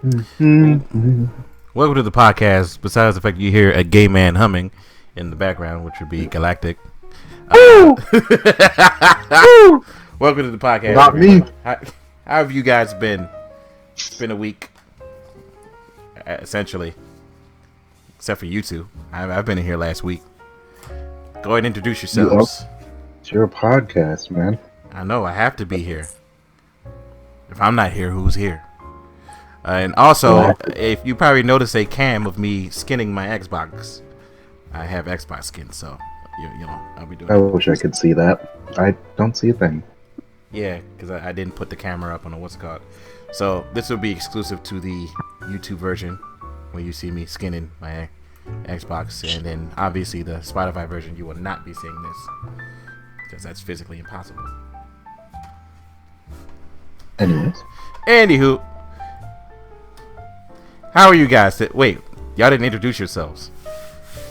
Mm-hmm. Welcome to the podcast. Besides the fact you hear a gay man humming in the background, which would be Galactic. Welcome to the podcast. Not me. How have you guys been? It's been a week, essentially, except for you two. I've been in here last week. Go ahead and introduce yourselves. It's your podcast, man. I know, I have to be here. If I'm not here, who's here? And also, if you probably notice a cam of me skinning my Xbox. I have Xbox skin, so you know I'll be doing. I wish I could see that. I don't see a thing. Yeah, because I didn't put the camera up on what's it called. So this will be exclusive to the YouTube version, where you see me skinning my Xbox, and then obviously the Spotify version you will not be seeing this because that's physically impossible. Anyways, anywho, how are you guys? Wait, y'all didn't introduce yourselves.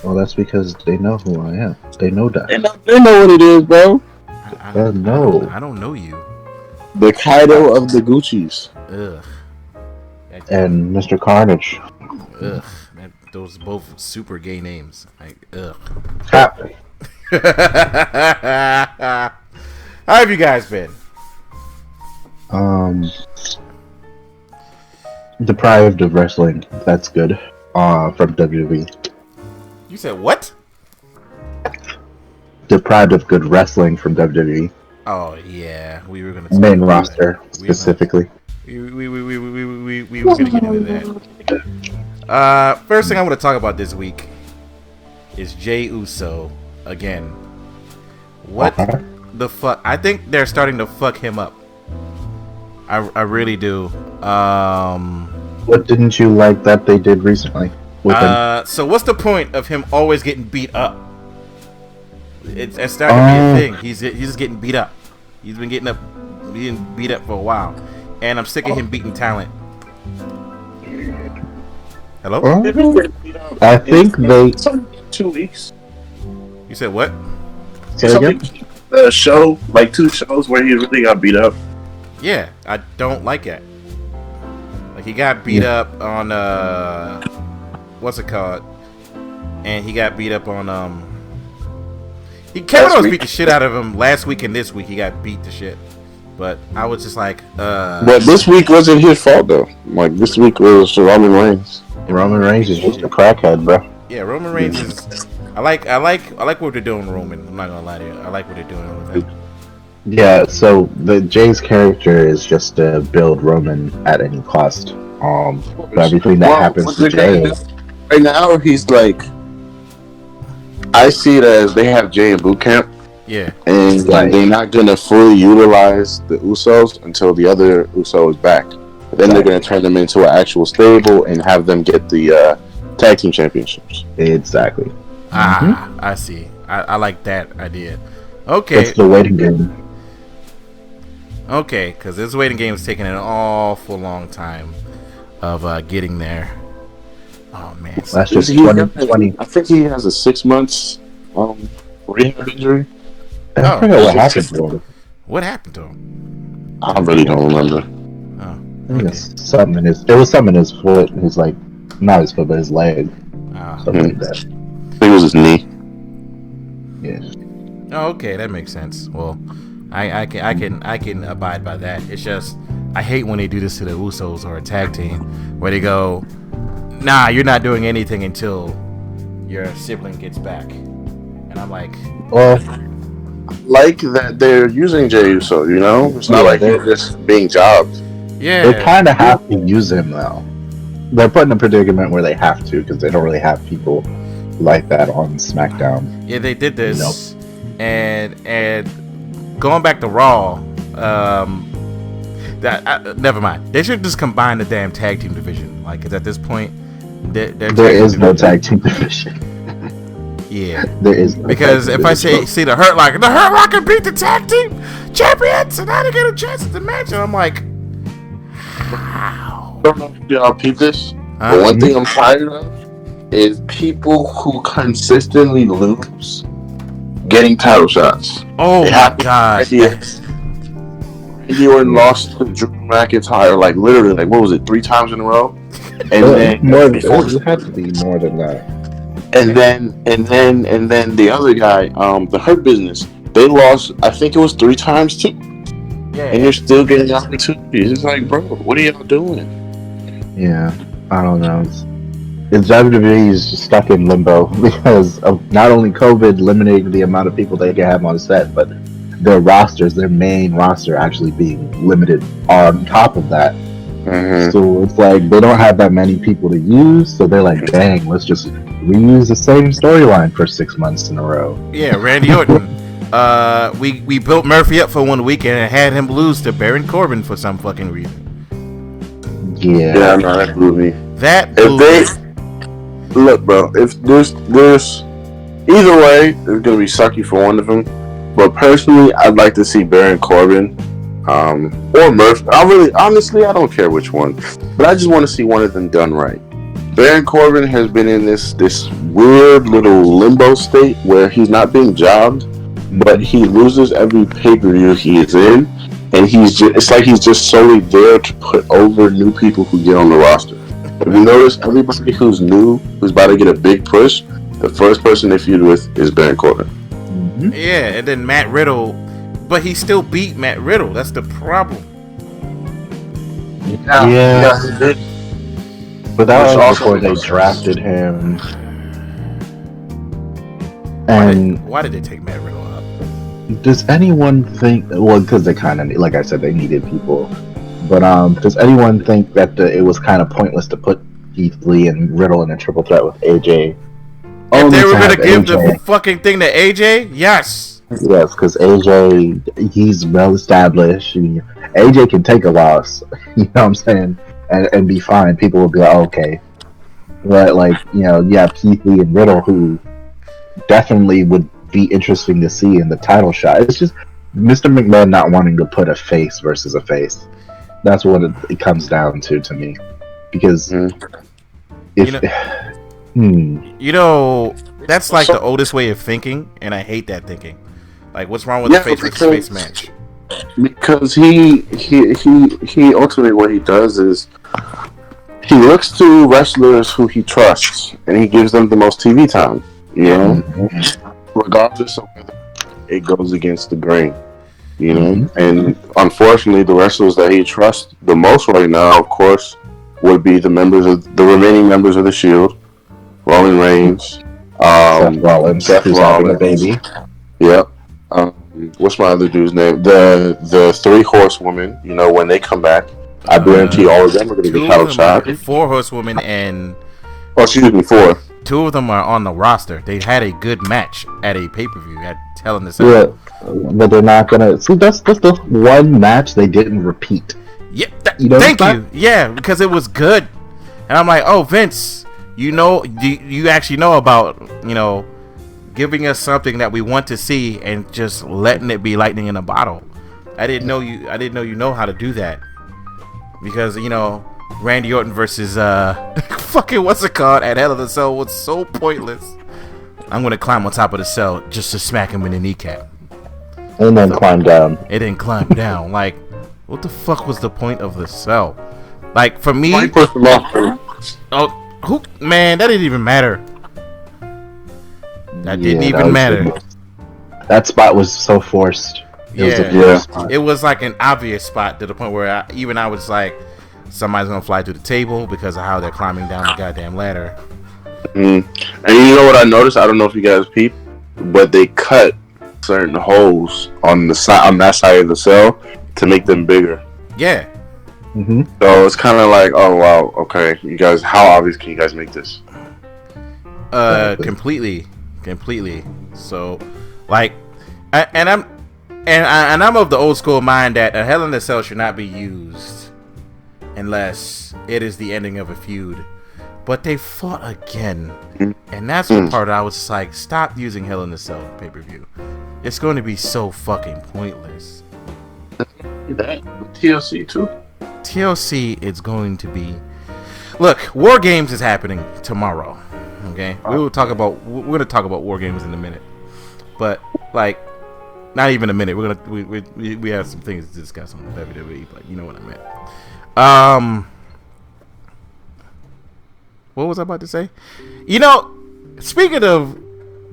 well, that's because they know who I am. They know that. They know what it is, bro. I don't know you. The Kaido of the Gucci's. Ugh. And Mr. Carnage. Ugh. Those both super gay names. Like, ugh. How have you guys been? Deprived of wrestling. That's good. From WWE. You said what? Deprived of good wrestling from WWE. Oh yeah, we were gonna main roster specifically. We were gonna get into that. First thing I want to talk about this week is Jey Uso again. What the fuck? I think they're starting to fuck him up. I really do. What didn't you like that they did recently with him? So what's the point of him always getting beat up? It's starting to be a thing. He's just getting beat up. He's been getting beat up for a while, and I'm sick of him beating talent. Hello? I think they 2 weeks. You said what? Say again? A show, like 2 shows where he really got beat up. Yeah, I don't like it. Like he got beat up on what's it called? And he got beat up on Kevin Owens beat the shit out of him last week and this week he got beat to shit. But I was just like, But this week wasn't his fault though. Like this week was Roman Reigns. Roman Reigns is just a crackhead, bro. Yeah, Roman Reigns is. I like what they're doing with Roman. I'm not gonna lie to you. I like what they're doing with him. Yeah, so the Jay's character is just to build Roman at any cost. So everything that happens to Jay. Right now, he's like, I see it as they have Jay in boot camp. Yeah. And they're not gonna fully utilize the Usos until the other Uso is back. Then they're gonna turn them into an actual stable and have them get the tag team championships. Exactly. I see. I like that idea. Okay. It's the waiting game. Okay, because this waiting game is taking an awful long time of getting there. Oh man, that's just 2020. I think he has a 6 months rehab injury. I forget what happened to him. What happened to him? I really don't remember. Oh, okay. It was something in his foot. His not his foot, but his leg. Something like that. I think it was his knee. Yeah. Oh, okay, that makes sense. Well, I can abide by that. It's just I hate when they do this to the Usos or a tag team where they go, nah, you're not doing anything until your sibling gets back, and I'm like, well, like that they're using Jey Uso, you know, it's not like they're just being jobbed. Yeah, they kind of have to use him now. They're put in a predicament where they have to because they don't really have people like that on SmackDown. Yeah, they did this, and going back to Raw, never mind. They should just combine the damn tag team division. Like, cause at this point, there is no tag team division. Yeah, there is no because if I see the Hurt Locker beat the tag team champions, and now they get a chance at the match, and I'm like, how? I don't know if y'all peep this. But one thing I'm tired of is people who consistently lose getting title shots. Oh my god! Yes. Randy Orton lost to Drew McIntyre, like literally, like what was it, 3 times in a row? And then it had to be more than that. And then the other guy, the Hurt Business, they lost. I think it was 3 times too. Yeah. And you're still getting opportunities. It's like, bro, what are y'all doing? Yeah, I don't know. It's WWE is just stuck in limbo because of not only COVID limiting the amount of people they can have on set, but their rosters, their main roster, actually being limited on top of that. Mm-hmm. So it's like they don't have that many people to use, so they're like, dang, let's just reuse the same storyline for 6 months in a row. Yeah, Randy Orton. We built Murphy up for 1 week and had him lose to Baron Corbin for some fucking reason. Yeah, no, that blew me. Look, bro, if there's either way, it's gonna be sucky for one of them. But personally, I'd like to see Baron Corbin, or Murphy. Honestly, I don't care which one, but I just want to see one of them done right. Baron Corbin has been in this weird little limbo state where he's not being jobbed, but he loses every pay-per-view he is in, and it's like he's just solely there to put over new people who get on the roster. If you notice, everybody who's new, who's about to get a big push, the first person they feud with is Baron Corbin. Mm-hmm. Yeah, and then Matt Riddle, but he still beat Matt Riddle. That's the problem. Yeah. He did. But that was before they drafted him. And why did they take Matt Riddle up? does anyone think? Well, because they kind of, like I said, they needed people. But does anyone think that it was kind of pointless to put Keith Lee and Riddle in a triple threat with AJ? If they were going to give the fucking thing to AJ, yes. Yes, because AJ, he's well established. AJ can take a loss, you know what I'm saying, and be fine. People will be like, oh, okay. But, like, you know, you have Keith Lee and Riddle, who definitely would be interesting to see in the title shot. It's just Mr. McMahon not wanting to put a face versus a face. That's what it comes down to me. Because you know, that's like the oldest way of thinking, and I hate that thinking. Like, what's wrong with the face versus face match? Because he ultimately what he does is he looks to wrestlers who he trusts, and he gives them the most TV time. You know, regardless of whether it goes against the grain. You know, and unfortunately, the wrestlers that he trusts the most right now, of course, would be the remaining members of the Shield, Roman Reigns, Seth Rollins, having a baby. Yep. What's my other dude's name? The 3 horsewomen. You know, when they come back, I guarantee all of them are going to get title shot. 4 horsewomen and 4. 2 of them are on the roster. They had a good match at a pay-per-view at Hell in a Cell. Yeah, but they're not gonna. See, that's the one match they didn't repeat. Yeah, thank you. Yeah, because it was good, and I'm like, oh, Vince, you actually know about, you know, giving us something that we want to see and just letting it be lightning in a bottle. I didn't know you know how to do that, because, you know, Randy Orton versus fucking what's it called at Hell in a Cell was so pointless. I'm gonna climb on top of the cell just to smack him in the kneecap, and then climb down. It didn't climb down. Like, what the fuck was the point of the cell? Like, for me, who, man, that didn't even matter. That didn't even matter. That spot was so forced. It was like an obvious spot to the point where I was like, somebody's gonna fly through the table because of how they're climbing down the goddamn ladder. And you know what I noticed? I don't know if you guys peeped, but they cut certain holes on that side of the cell to make them bigger. Yeah. So it's kind of like, oh wow, okay, you guys, how obvious can you guys make this? Completely. So, like, I'm of the old school mind that a Hell in a Cell should not be used unless it is the ending of a feud. But they fought again, and that's the part I was just like, stop using Hell in a Cell pay-per-view. It's going to be so fucking pointless. That TLC too. TLC is going to be. Look, War Games is happening tomorrow. Okay, we're going to talk about War Games in a minute. But like, Not even a minute. We have some things to discuss on the WWE, but you know what I meant. What was I about to say? You know, speaking of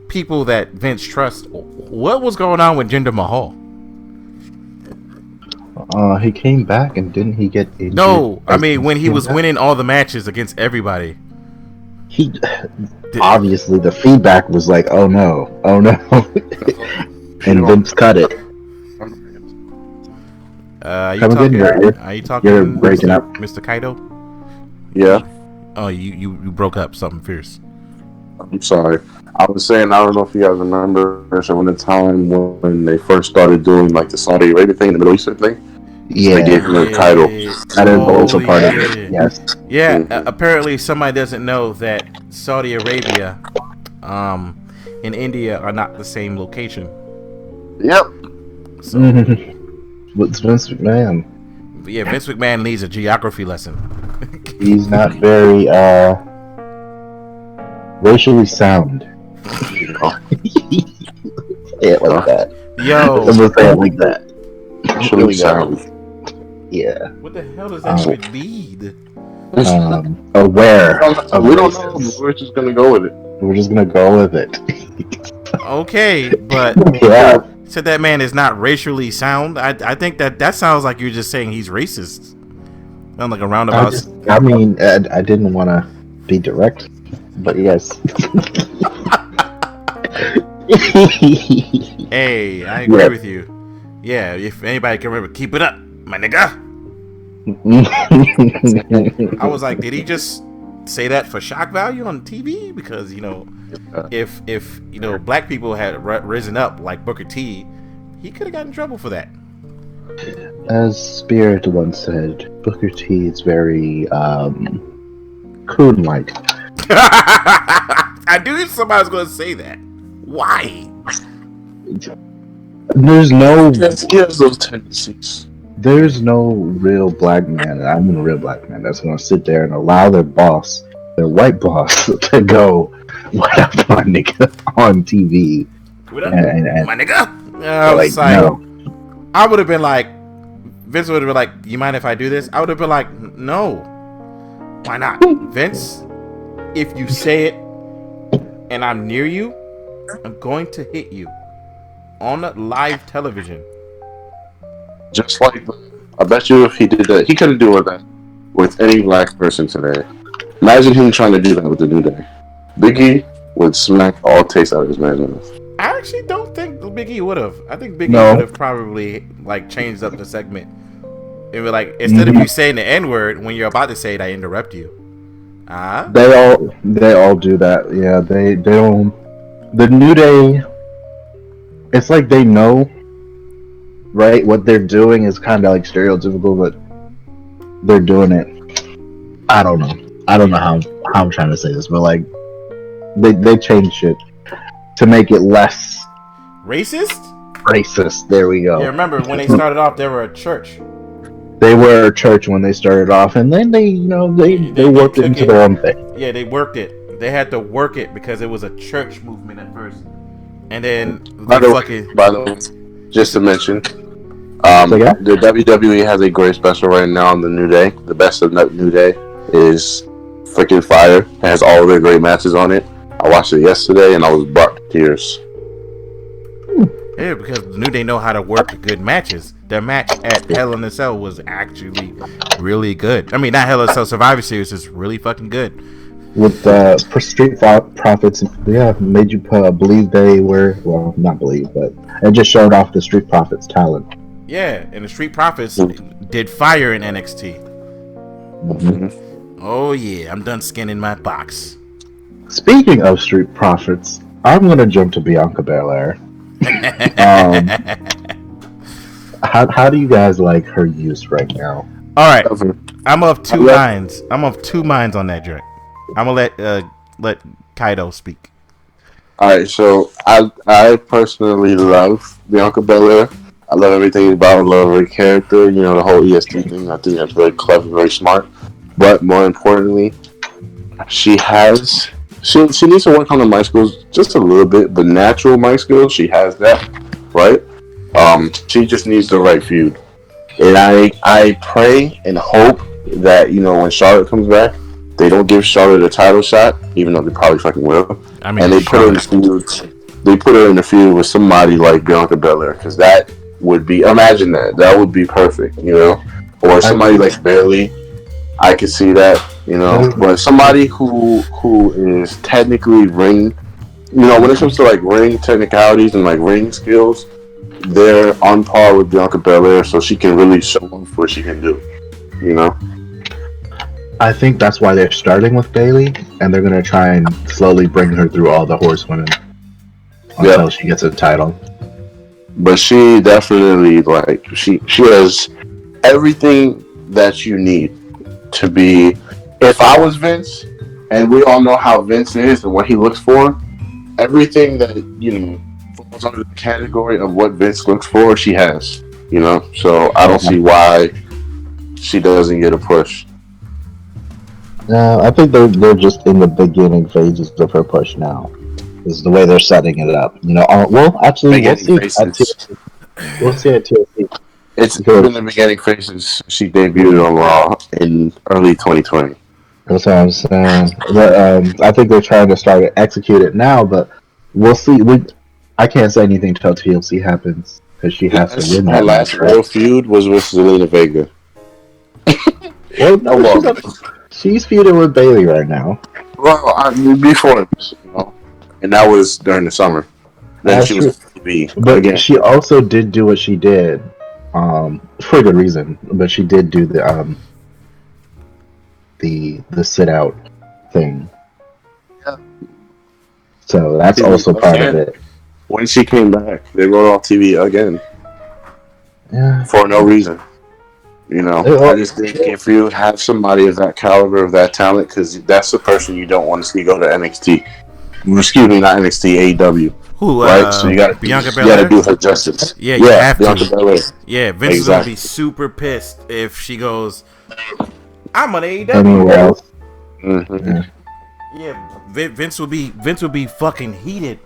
people that Vince trusts, what was going on with Jinder Mahal? He came back and didn't he get injured? No, I mean when he was winning all the matches against everybody. He obviously the feedback was like, "Oh no, and Vince cut it. Are you talking? You're breaking up, Mr. Kaido. Yeah. Oh, you broke up something fierce. I'm sorry. I was saying, I don't know if you guys remember, when the time when they first started doing like the Saudi Arabia thing, the Middle Eastern thing. Yeah, they gave him the title. That is also part of it. Yes. Yeah. Apparently, somebody doesn't know that Saudi Arabia, and India are not the same location. Yep. So, What's Vince McMahon? Yeah, Vince McMahon needs a geography lesson. He's not very racially sound. Say it like that. Yo, I'm gonna say it like that. Racially sound. Yeah. What the hell does that even mean? Aware. We don't know. We're just gonna go with it. We're just gonna go with it. Okay, but Yeah. said that man is not racially sound. I think that sounds like you're just saying he's racist. Sound like a roundabout. I didn't want to be direct, but yes. Hey, I agree with you. Yeah, if anybody can remember, keep it up, my nigga. I was like, did he just say that for shock value on TV? Because if black people had risen up like Booker T, he could have gotten in trouble for that. As Spirit once said, Booker T is very coon-like. I knew somebody was going to say that. Why? There's no. He has those tendencies. There's no real black man, and I'm a real black man, that's going to sit there and allow their white boss, to go, "What up, my nigga," on TV. What up, and my nigga? I was like, no. I would have been like, Vince would have been like, "You mind if I do this?" I would have been like, "No, why not, Vince? If you say it, and I'm near you, I'm going to hit you on live television." Just like, I bet you if he did that, he couldn't do that with any black person today. Imagine him trying to do that with the New Day. Big E would smack all taste out of his man's mouth. I actually don't think Big E would have. I think Big E would have probably like changed up the segment. It would like, instead of you saying the N-word when you're about to say it, I interrupt you. They all do that. Yeah, they don't. The New Day, it's like they know, right? What they're doing is kind of like stereotypical, but they're doing it. I don't know how I'm trying to say this, but like they change shit to make it less racist. There we go. Yeah, remember when they started off, they were a church. They were a church when they started off, and then they worked it into their own thing. Yeah, they worked it. They had to work it because it was a church movement at first, and then by the way, just to mention, the WWE has a great special right now on the New Day. The best of New Day is freaking fire. It has all of their great matches on it. I watched it yesterday and I was brought to tears. Yeah, because the New Day know how to work good matches. Their match at Hell in a Cell was actually really good. I mean, not Hell in a Cell, Survivor Series is really fucking good. With Street Profits, made you believe they were, well, not believe, but it just showed off the Street Profits talent. Yeah, and the Street Profits did fire in NXT. Mm-hmm. Oh yeah, I'm done skinning my box. Speaking of Street Profits, I'm gonna jump to Bianca Belair. How do you guys like her use right now? All right, I'm of two minds. I'm of two minds on that joint. I'm gonna let Kaido speak. All right, so I personally love Bianca Belair. I love everything about her. I love her character. You know, the whole EST thing. I think that's very clever, very smart. But more importantly, she needs to work on the mic skills just a little bit. But natural mic skills, she has that, right? She just needs the right feud. And I pray and hope that, when Charlotte comes back, they don't give Charlotte a title shot, even though they probably fucking will. I mean, and they put her in the feud. They put her in the feud with somebody like Bianca Belair, because that would be, imagine that would be perfect, or somebody like Bayley. I could see that, but somebody who is technically ring, when it comes to like ring technicalities and like ring skills, they're on par with Bianca Belair, so she can really show off what she can do. I think that's why they're starting with Bayley, and they're gonna try and slowly bring her through all the horsewomen until she gets a title. But she definitely she has everything that you need to be. If I was Vince, and we all know how Vince is and what he looks for, everything that falls under the category of what Vince looks for, she has. So I don't see why she doesn't get a push. No, I think they're just in the beginning phases of her push now. Is the way they're setting it up. Well, actually, we'll see at TLC. It's been the beginning phases. She debuted on Raw in early 2020. That's what I'm saying. But, I think they're trying to execute it now, but we'll see. I can't say anything until TLC happens because she has to win that. Her last real feud was with Zelina Vega. Well, no, she's feuding with Bayley right now. Well, before this, and that was during the summer. Then she was TV. But again, she also did do what she did, for good reason. But she did do the sit out thing. Yeah. So that's also part of it. When she came back, they wrote off TV again. Yeah. For no reason. I just think if you have somebody of that caliber, of that talent, because that's the person you don't want to see go to NXT. Excuse me, not NXT, AEW. Who? Right? So you got to do her justice. Yeah, you have Bianca to. Belair. Yeah, Vince is gonna be super pissed if she goes, I'm on AEW. Anywhere else. Mm-hmm. Yeah, Vince will be fucking heated,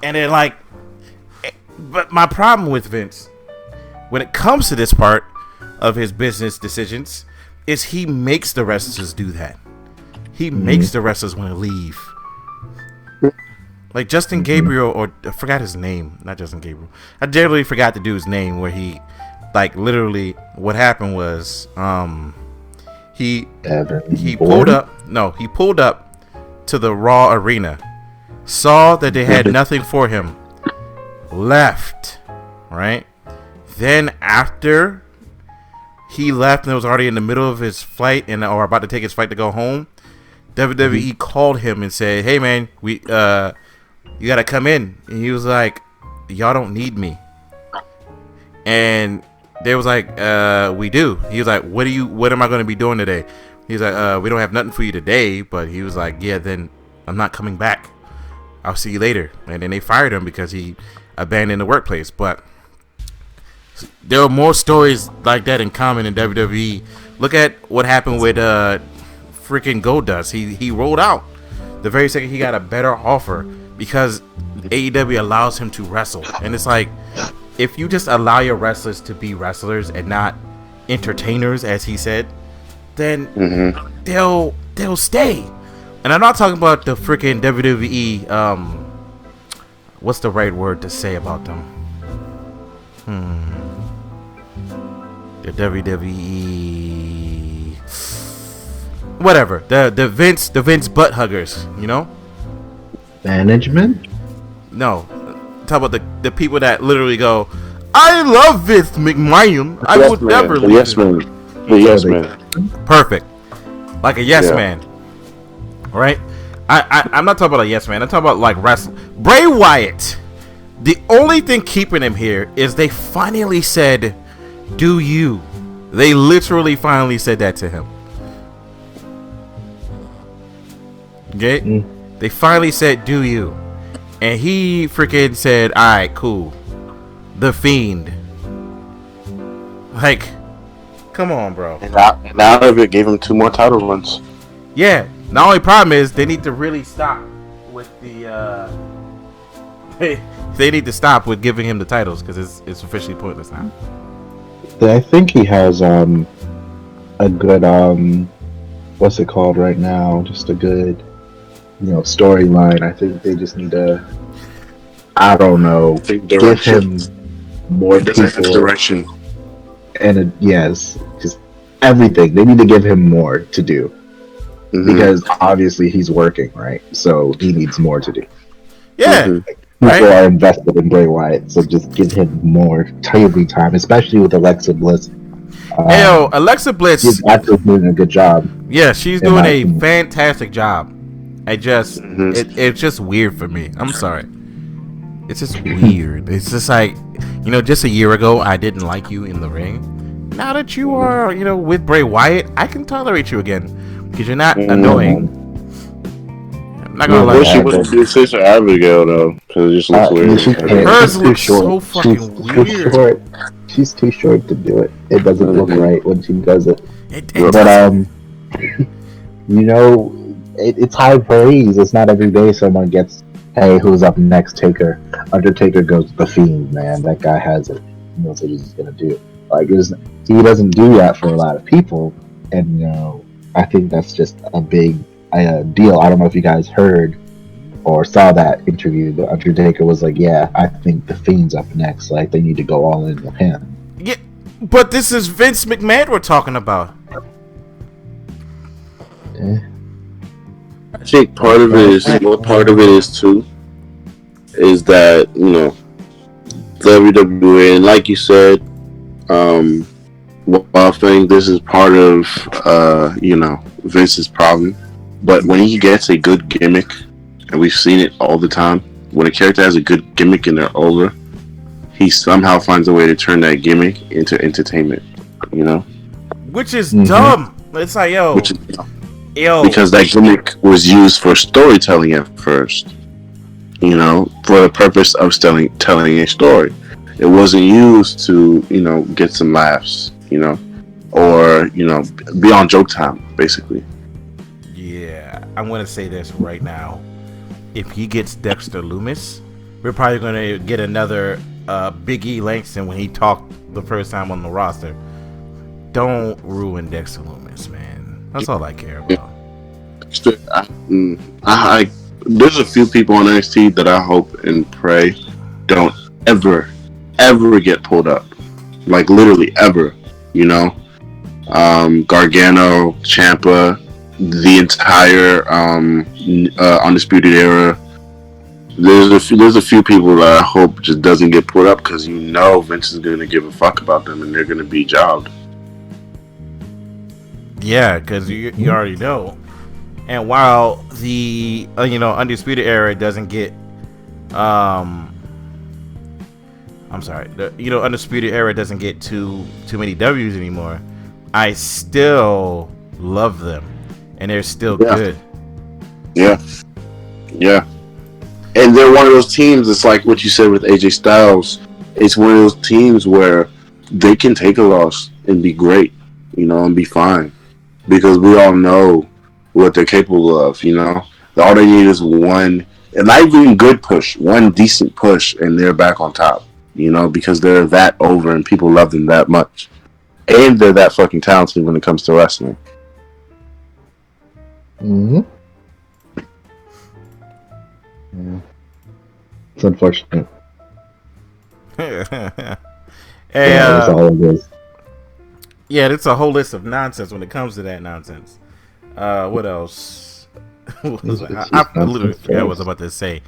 and then but my problem with Vince, when it comes to this part of his business decisions, is he makes the wrestlers do that. He makes the wrestlers want to leave. Like Justin Gabriel, or I forgot his name, not Justin Gabriel. I generally forgot the dude's name. Where he, literally, what happened was, he pulled up. No, he pulled up to the Raw arena, saw that they had nothing for him, left, right. Then after he left and it was already in the middle of his flight or about to take his flight to go home, WWE called him and said, "Hey man, you gotta come in." And he was like, "Y'all don't need me." And they was like, "We do." He was like, What am I gonna be doing today?" He was like, "We don't have nothing for you today." But he was like, "Yeah, then I'm not coming back. I'll see you later." And then they fired him because he abandoned the workplace. But there are more stories like that in common in WWE. Look at what happened with freaking Goldust. He rolled out the very second he got a better offer because AEW allows him to wrestle. And it's like, if you just allow your wrestlers to be wrestlers and not entertainers, as he said, then they'll stay. And I'm not talking about the freaking WWE. What's the right word to say about them? The WWE, whatever. The Vince butt huggers. Management? No, talk about the people that literally go, "I love Vince McMahon. I would never leave." Yes man. The yes man. Perfect. Like a yes man. Right? I'm not talking about a yes man. I'm talking about like wrestling. Bray Wyatt. The only thing keeping him here is they finally said, "Do you?" They literally finally said that to him. Okay? They finally said, "Do you?" And he freaking said, "Alright, cool." The Fiend. Like, come on, bro. And now it gave him 2 more title runs. Yeah. The only problem is they need to really stop with the they need to stop with giving him the titles because it's officially pointless now. I think he has a good what's it called right now? Just a good storyline. I think they just need to, I don't know, give him more people, direction, and yes, just everything. They need to give him more to do because obviously he's working, right? So he needs more to do. Yeah. People are invested in Bray Wyatt, so just give him more TV time, especially with Alexa Bliss. Alexa Bliss, she's actually doing a good job. Yeah, she's doing a fantastic job. It's just weird for me. I'm sorry. It's just weird. It's just like, just a year ago, I didn't like you in the ring. Now that you are, with Bray Wyatt, I can tolerate you again because you're not annoying. I'm not gonna lie. She wouldn't do Sister Abigail though, because it just looks weird. Hers looks so fucking weird. She's too short to do it. It doesn't look right when she does it. But it's high praise. It's not every day someone gets, hey, who's up next? Taker. Undertaker goes with the Fiend, man. That guy has it. He knows what he's gonna do. He doesn't do that for a lot of people, and I think that's just a big deal. I don't know if you guys heard or saw that interview. The Undertaker was like, "Yeah, I think the Fiend's up next. Like, they need to go all in with him." Yeah, but this is Vince McMahon we're talking about. I think part of it is too is that WWE, and like you said, I think this is part of Vince's problem. But when he gets a good gimmick, and we've seen it all the time, when a character has a good gimmick and they're older, he somehow finds a way to turn that gimmick into entertainment. Which is dumb. It's like, yo, because that gimmick was used for storytelling at first. For the purpose of telling a story. It wasn't used to get some laughs. Or be on joke time, basically. Yeah, I'm gonna say this right now. If he gets Dexter Lumis, we're probably gonna get another Big E Langston when he talked the first time on the roster. Don't ruin Dexter Lumis, man. That's all I care about. There's a few people on NXT that I hope and pray don't ever get pulled up. Like literally ever. Gargano, Ciampa, the entire Undisputed Era. There's a few people that I hope just doesn't get put up because Vince is gonna give a fuck about them and they're gonna be jobbed. Yeah, because you already know. And while the Undisputed Era doesn't get Undisputed Era doesn't get too many W's anymore, I still love them. And they're still good. Yeah. And they're one of those teams, it's like what you said with AJ Styles. It's one of those teams where they can take a loss and be great, and be fine. Because we all know what they're capable of, All they need is one, and not even good push, one decent push, and they're back on top, because they're that over and people love them that much. And they're that fucking talented when it comes to wrestling. Yeah. It's unfortunate. That's all it is. Yeah, it's a whole list of nonsense when it comes to that nonsense. What else? I literally forgot what I was about to say.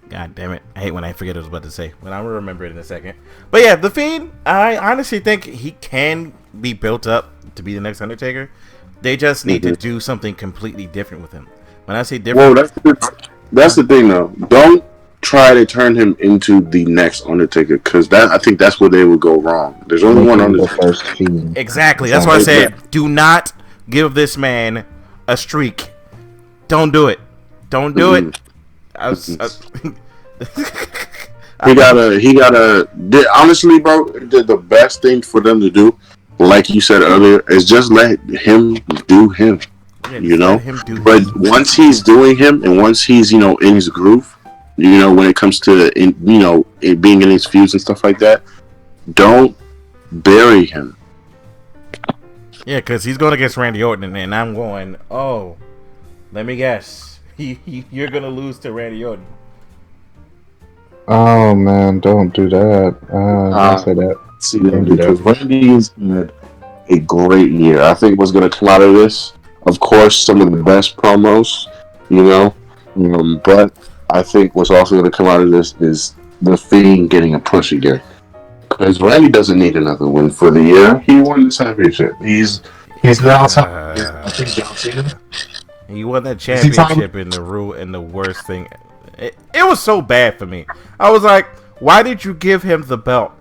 God damn it. I hate when I forget what I was about to say. But I'll remember it in a second. But yeah, The Fiend, I honestly think he can be built up to be the next Undertaker. They just need to do something completely different with him. When I say different... Well, that's the thing, though. Don't try to turn him into the next Undertaker, because I think that's where they would go wrong. There's only one Undertaker. Exactly. That's why I said, do not give this man a streak. Don't do it. Don't do it. He gotta. Honestly, bro, the best thing for them to do, like you said earlier, is just let him do him. Yeah, But once he's doing him, and once he's in his groove, You know, when it comes to it being in these feuds and stuff like that, don't bury him. Yeah, because he's going against Randy Orton, and I'm going, oh, let me guess. You're going to lose to Randy Orton. Oh man, don't do that. Don't say that. See, because Randy's had a great year. I think what's going to come out of this, of course, some of the best promos, but I think what's also going to come out of this is the Fiend getting a push again. Because Randy doesn't need another win for the year. He won the championship. He's now top. I think John Cena. He won that championship in the worst thing. It was so bad for me. I was like, why did you give him the belt?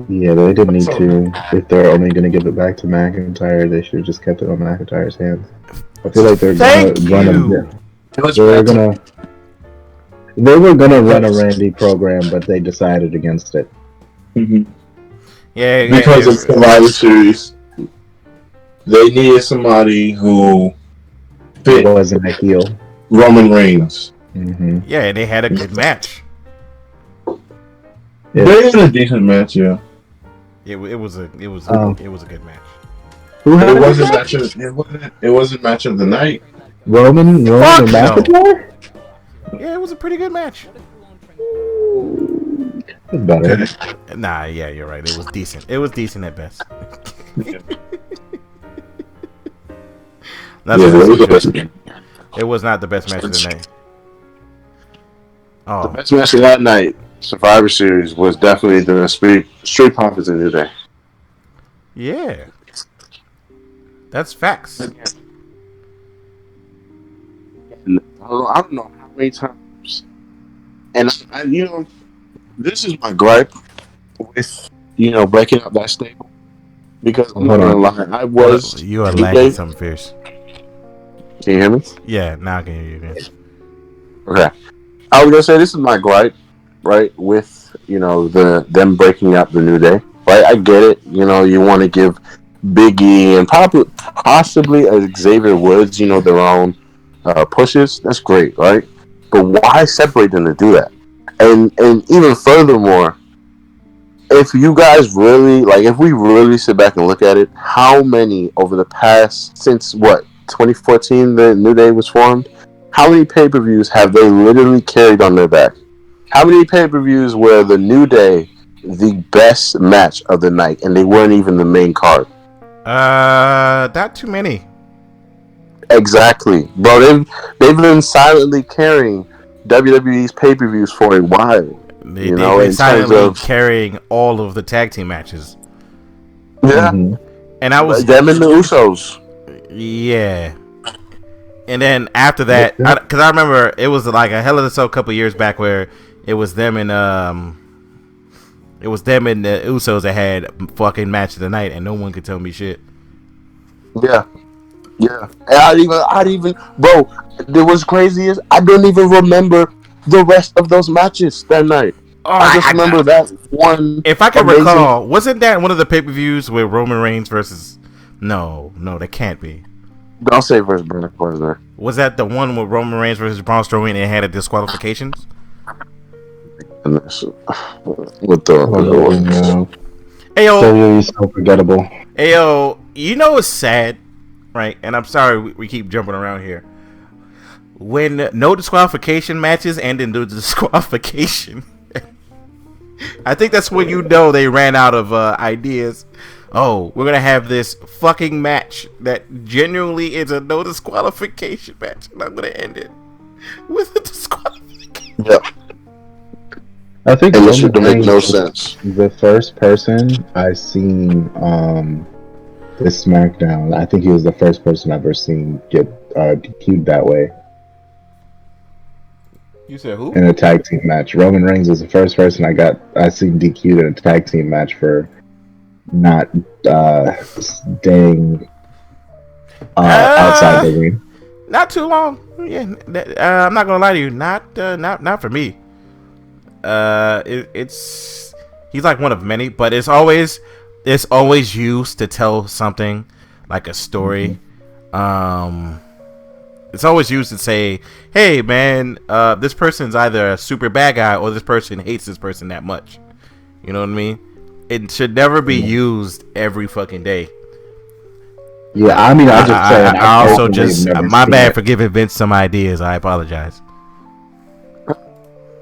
Yeah, they didn't need to. If they're only going to give it back to McIntyre, they should have just kept it on McIntyre's hands. I feel like they're going to run They were gonna run a Randy program, but they decided against it. Mm-hmm. Yeah, because of Survivor Series, they needed somebody who fit. Wasn't a heel. Roman Reigns. Mm-hmm. Yeah, they had a good match. Yeah. They had a decent match. Yeah, it was a good match. It wasn't match of the night. Roman and McIntyre. Yeah, it was a pretty good match. Better. Nah, yeah, you're right. It was decent. It was decent at best. It was not the best match of the night. Oh. The best match of that night, Survivor Series, was definitely the Street Profits in New Day. Yeah. That's facts. And I don't know how many times, and this is my gripe with breaking up that stable, because I'm not gonna lie, you are lagging something fierce. Can you hear me? Yeah, now I can hear you. Man. Okay, I was gonna say this is my gripe, right? With them breaking up the New Day, right? I get it. You want to give Big E and possibly Xavier Woods, their own pushes. That's great, right? But why separate them to do that? And even furthermore, if you guys really if we really sit back and look at it, how many over the past since 2014 the New Day was formed? How many pay-per-views have they literally carried on their back? How many pay-per-views were the New Day the best match of the night, and they weren't even the main card? Not too many. Exactly, bro. They've been silently carrying WWE's pay-per-views for a while. They've been silently carrying all of the tag team matches. Yeah, and I was them and the Usos. Yeah, and then after that, because I remember it was like a Hell in a Cell a couple years back where it was them and the Usos that had fucking match of the night, and no one could tell me shit. Yeah. And I'd even, bro. What's crazy is I don't even remember the rest of those matches that night. I just remember that one. If I can recall, wasn't that one of the pay-per-views with Roman Reigns versus? No, that can't be. Don't say versus Brock Lesnar. Was that the one with Roman Reigns versus Braun Strowman and it had a disqualifications? With the Ayo, so forgettable. Ayo, it's sad, right? And I'm sorry we keep jumping around here. When no disqualification matches end in disqualification, I think that's when they ran out of ideas. Oh, we're gonna have this fucking match that genuinely is a no disqualification match, and I'm gonna end it with a disqualification. Yeah. I think it should make no sense. The first person I seen this SmackDown, I think he was the first person I've ever seen get DQ'd that way. You said who? In a tag team match. Roman Reigns was the first person I seen DQ'd in a tag team match for not staying outside the ring. Not too long. Yeah, I'm not gonna lie to you. Not for me. It's he's like one of many, but it's always used to tell something like a story. It's always used to say, "Hey, man, this person's either a super bad guy or this person hates this person that much." You know what I mean? It should never be used every fucking day. Yeah, I mean, I also just my bad for giving Vince some ideas. I apologize.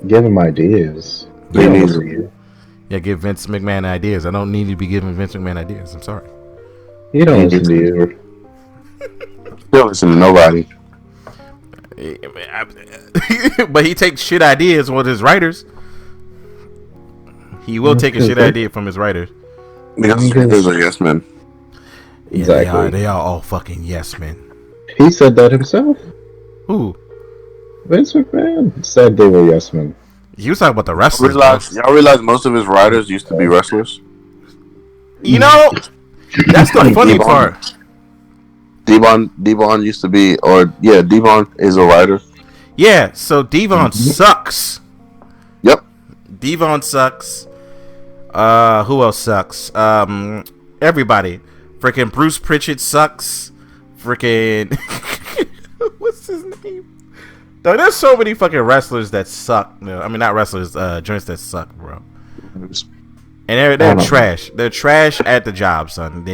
Give him ideas. Yeah, give Vince McMahon ideas. I don't need to be giving Vince McMahon ideas. I'm sorry. He don't listen to you. He don't listen to nobody. But he takes shit ideas with his writers. He will take a shit idea from his writers. Because writers are yes men. Yeah, Exactly. they are all fucking yes men. He said that himself. Who? Vince McMahon said they were yes men. You was talking about the wrestlers. Y'all realize most of his writers used to be wrestlers? You know, that's the funny part. Devon used to be, Devon is a writer. Yeah, so Devon sucks. Yep. Devon sucks. Who else sucks? Everybody. Freaking Bruce Pritchard sucks. Freaking what's his name? Dog, there's so many fucking wrestlers that suck. No, I mean not wrestlers, joints that suck, bro. And they're trash. They're trash at the job, son.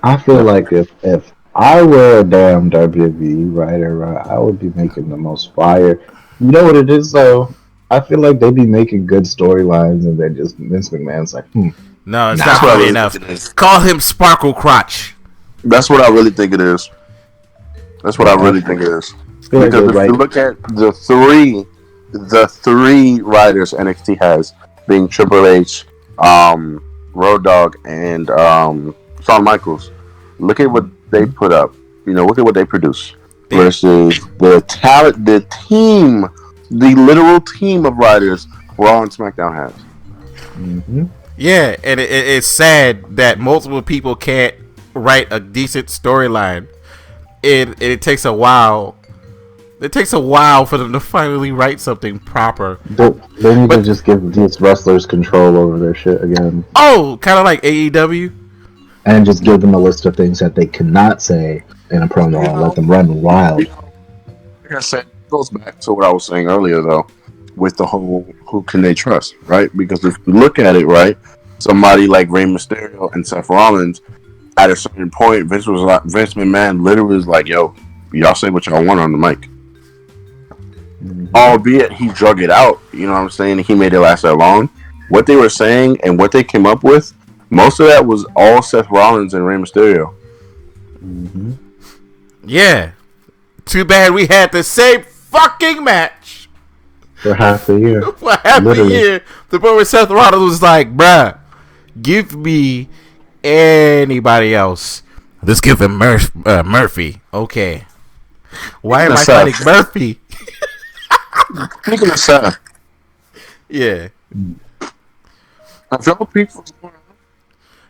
I feel like if I were a damn WWE writer, I would be making the most fire. You know what it is though? I feel like they'd be making good storylines, and then just Vince McMahon's like, No, it's not funny enough. Call him Sparkle Crotch. That's what I really think it is. Because if you look at the three writers NXT has, being Triple H, Road Dogg, and Shawn Michaels, look at what they put up. Look at what they produce versus the team, the literal team of writers Raw and SmackDown has. mm-hmm. Yeah, and it's sad that multiple people can't write a decent storyline. It takes a while. It takes a while for them to finally write something proper. They need to just give these wrestlers control over their shit again. Oh, kind of like AEW. And just give them a list of things that they cannot say in a promo and let them run wild. Like I said, it goes back to what I was saying earlier, though, with the whole who can they trust, right? Because if you look at it, right, somebody like Rey Mysterio and Seth Rollins, at a certain point, Vince McMahon literally was like, "Yo, y'all say what y'all want on the mic." Mm-hmm. Albeit he drug it out, you know what I'm saying? He made it last that long. What they were saying and what they came up with, most of that was all Seth Rollins and Rey Mysterio. Mm-hmm. Yeah. Too bad we had the same fucking match for half a year. The point where Seth Rollins was like, "Bruh, give me anybody else. Let's give him Murphy." Okay. Why am I fighting Murphy? Speaking of Seth. Yeah. Have y'all peeped what's going on?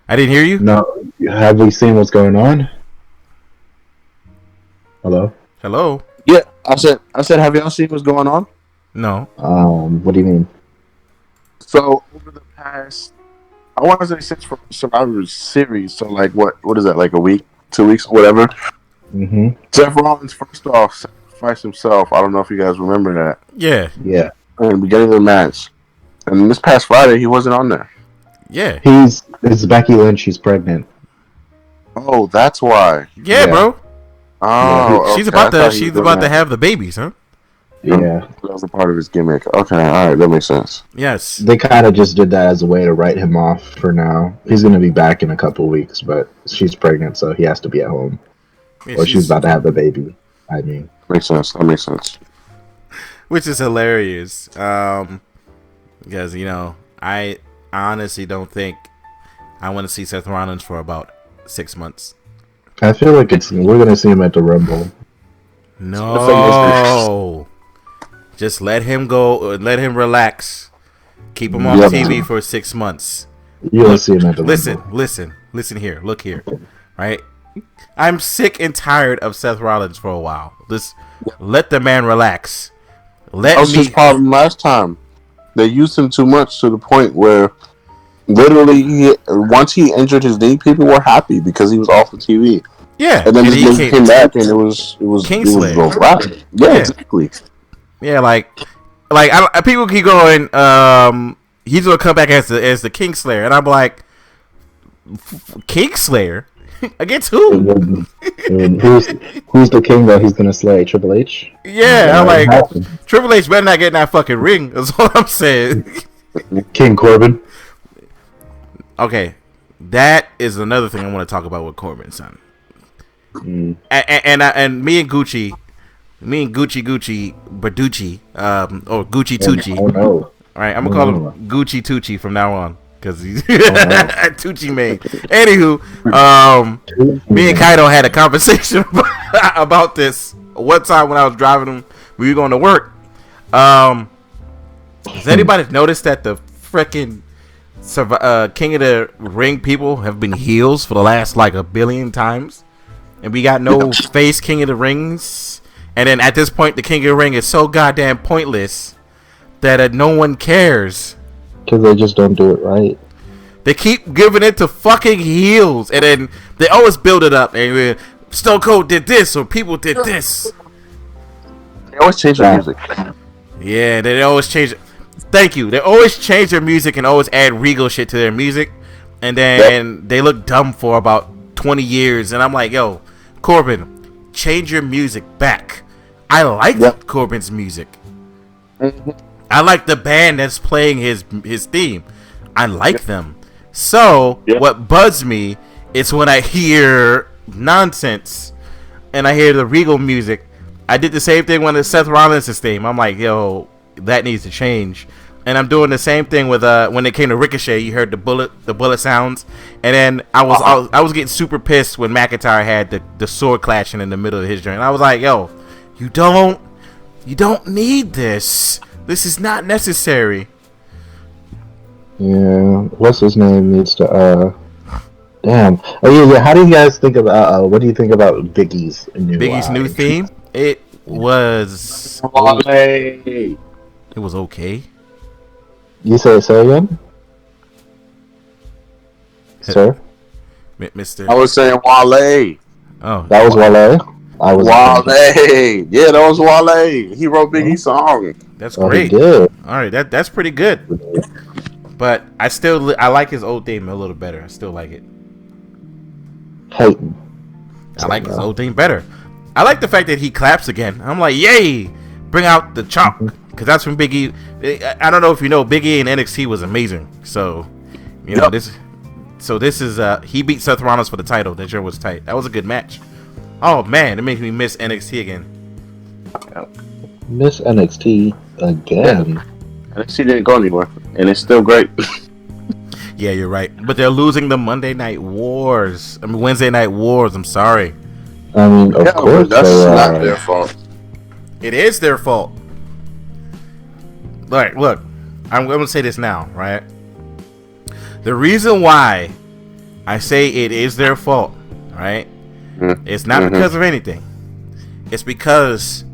I didn't hear you? No. Have we seen what's going on? Hello? Yeah, I said, have y'all seen what's going on? No. What do you mean? So, over the past, I want to say since from Survivor Series, so like, what is that, like a week, 2 weeks, whatever? Mm-hmm. Seth Rollins, first off, sacrificed himself. I don't know if you guys remember that. Yeah. Yeah. In the beginning of the match. And this past Friday, he wasn't on there. Yeah. It's Becky Lynch, she's pregnant. Oh, that's why. Yeah, bro. Oh, she's about to have the babies, huh? Yeah. That was a part of his gimmick. Okay, alright, that makes sense. Yes. They kind of just did that as a way to write him off for now. He's going to be back in a couple weeks, but she's pregnant, so he has to be at home. Yeah, or she's about to have the baby, I mean. Makes sense. That makes sense. Which is hilarious. Because, I honestly don't think I want to see Seth Rollins for about 6 months. I feel like we're going to see him at the Rumble. No. Just let him go. Let him relax. Keep him on TV for 6 months. You'll see him at the Rumble. Listen here. Look here. Right? I'm sick and tired of Seth Rollins for a while. Let the man relax. That was his problem last time. They used him too much to the point where literally once he injured his knee, people were happy because he was off of TV. Yeah, and then and just came back, and it was Kingslayer. right. Yeah, exactly. Yeah, like people keep going. He's gonna come back as the Kingslayer, and I'm like, Kingslayer against who? And who's the king that he's gonna slay? Triple H? Yeah, I'm like, Triple H better not get in that fucking ring. That's what I'm saying. King Corbin. Okay, that is another thing I want to talk about with Corbin, son. And me and Gucci Baducci, or Gucci Tucci. Oh no! All right, I'm gonna call him Gucci Tucci from now on because he's Tucci made. Anywho, me and Kaido had a conversation about this one time when I was driving him. We were going to work. Has anybody noticed that the freaking King of the Ring people have been heels for the last like a billion times, and we got no face King of the Rings? And then at this point, the King of the Ring is so goddamn pointless that no one cares. Because they just don't do it right. They keep giving it to fucking heels, and then they always build it up. And Stone Cold did this, or people did this. They always change their music. Yeah, they always change it. Thank you. They always change their music and always add regal shit to their music, and then they look dumb for about 20 years. And I'm like, yo, Corbin, change your music back. I like Corbin's music. I like the band that's playing his theme. I like them. So what bugs me is when I hear nonsense and I hear the regal music. I did the same thing when it's Seth Rollins' theme. I'm like, yo, that needs to change. And I'm doing the same thing with when it came to Ricochet. You heard the bullet sounds, and then I was getting super pissed when McIntyre had the sword clashing in the middle of his journey. I was like, yo, you don't need this. This is not necessary. Yeah, what's his name needs to damn. Oh yeah. How do you guys think about what do you think about Biggie's new theme? It was Wale. It was okay. You say again? Sir? Mr. I was saying Wale. Oh, that was Wale. Wale. Yeah, that was Wale. He wrote Biggie's song. That's great. He did. All right, that's pretty good. But I like his old theme a little better. I still like it. Hating. I like his old theme better. I like the fact that he claps again. I'm like, yay! Bring out the chop, because that's from Biggie. I don't know if you know, Biggie in NXT was amazing. So, this is he beat Seth Rollins for the title. That sure was tight. That was a good match. Oh man, it makes me miss NXT again. Miss NXT again. NXT didn't go anywhere, and it's still great. Yeah, you're right. But they're losing the Wednesday Night Wars. I'm sorry. I mean, of course, that's not their fault. It is their fault. All right, look, I'm going to say this now, right? The reason why I say it is their fault, right? It's not because of anything. It's because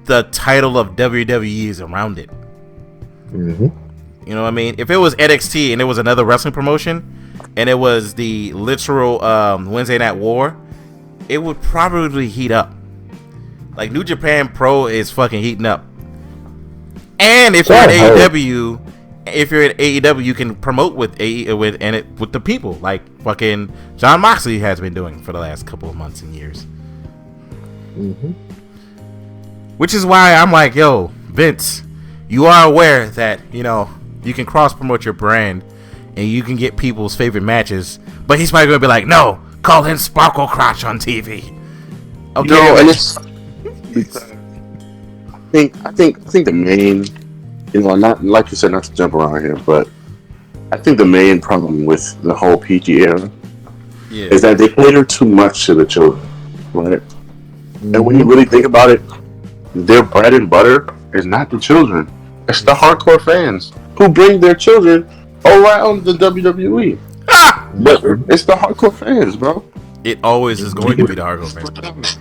the title of WWE is around it. Mm-hmm. You know what I mean? If it was NXT and it was another wrestling promotion and it was the literal Wednesday Night War, it would probably heat up. Like New Japan Pro is fucking heating up. And if you're at AEW, you can promote with the people, like fucking John Moxley has been doing for the last couple of months and years. Mm-hmm. Which is why I'm like, yo, Vince, you are aware that you can cross promote your brand and you can get people's favorite matches, but he's probably gonna be like, no, call him Sparkle Crotch on TV. Okay, no, and it's I think the main, not like you said, not to jump around here, but I think the main problem with the whole PG era is that they cater too much to the children, right? Mm-hmm. And when you really think about it, their bread and butter is not the children; it's the hardcore fans who bring their children around the WWE. But it's the hardcore fans, bro. It always is going to be the hardcore fans.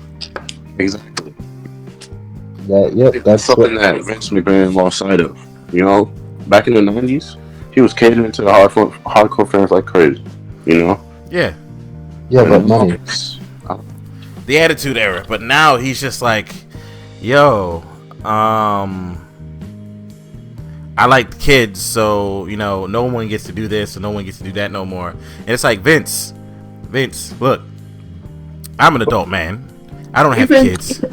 Exactly. That's something that Vince McMahon lost sight of. Back in the 90s, he was catering to the hardcore fans like crazy. Yeah. Yeah, but money. the Attitude Era. But now he's just like, yo, I like kids, so no one gets to do this, and no one gets to do that no more. And it's like, Vince, look, I'm an adult man. I don't have kids.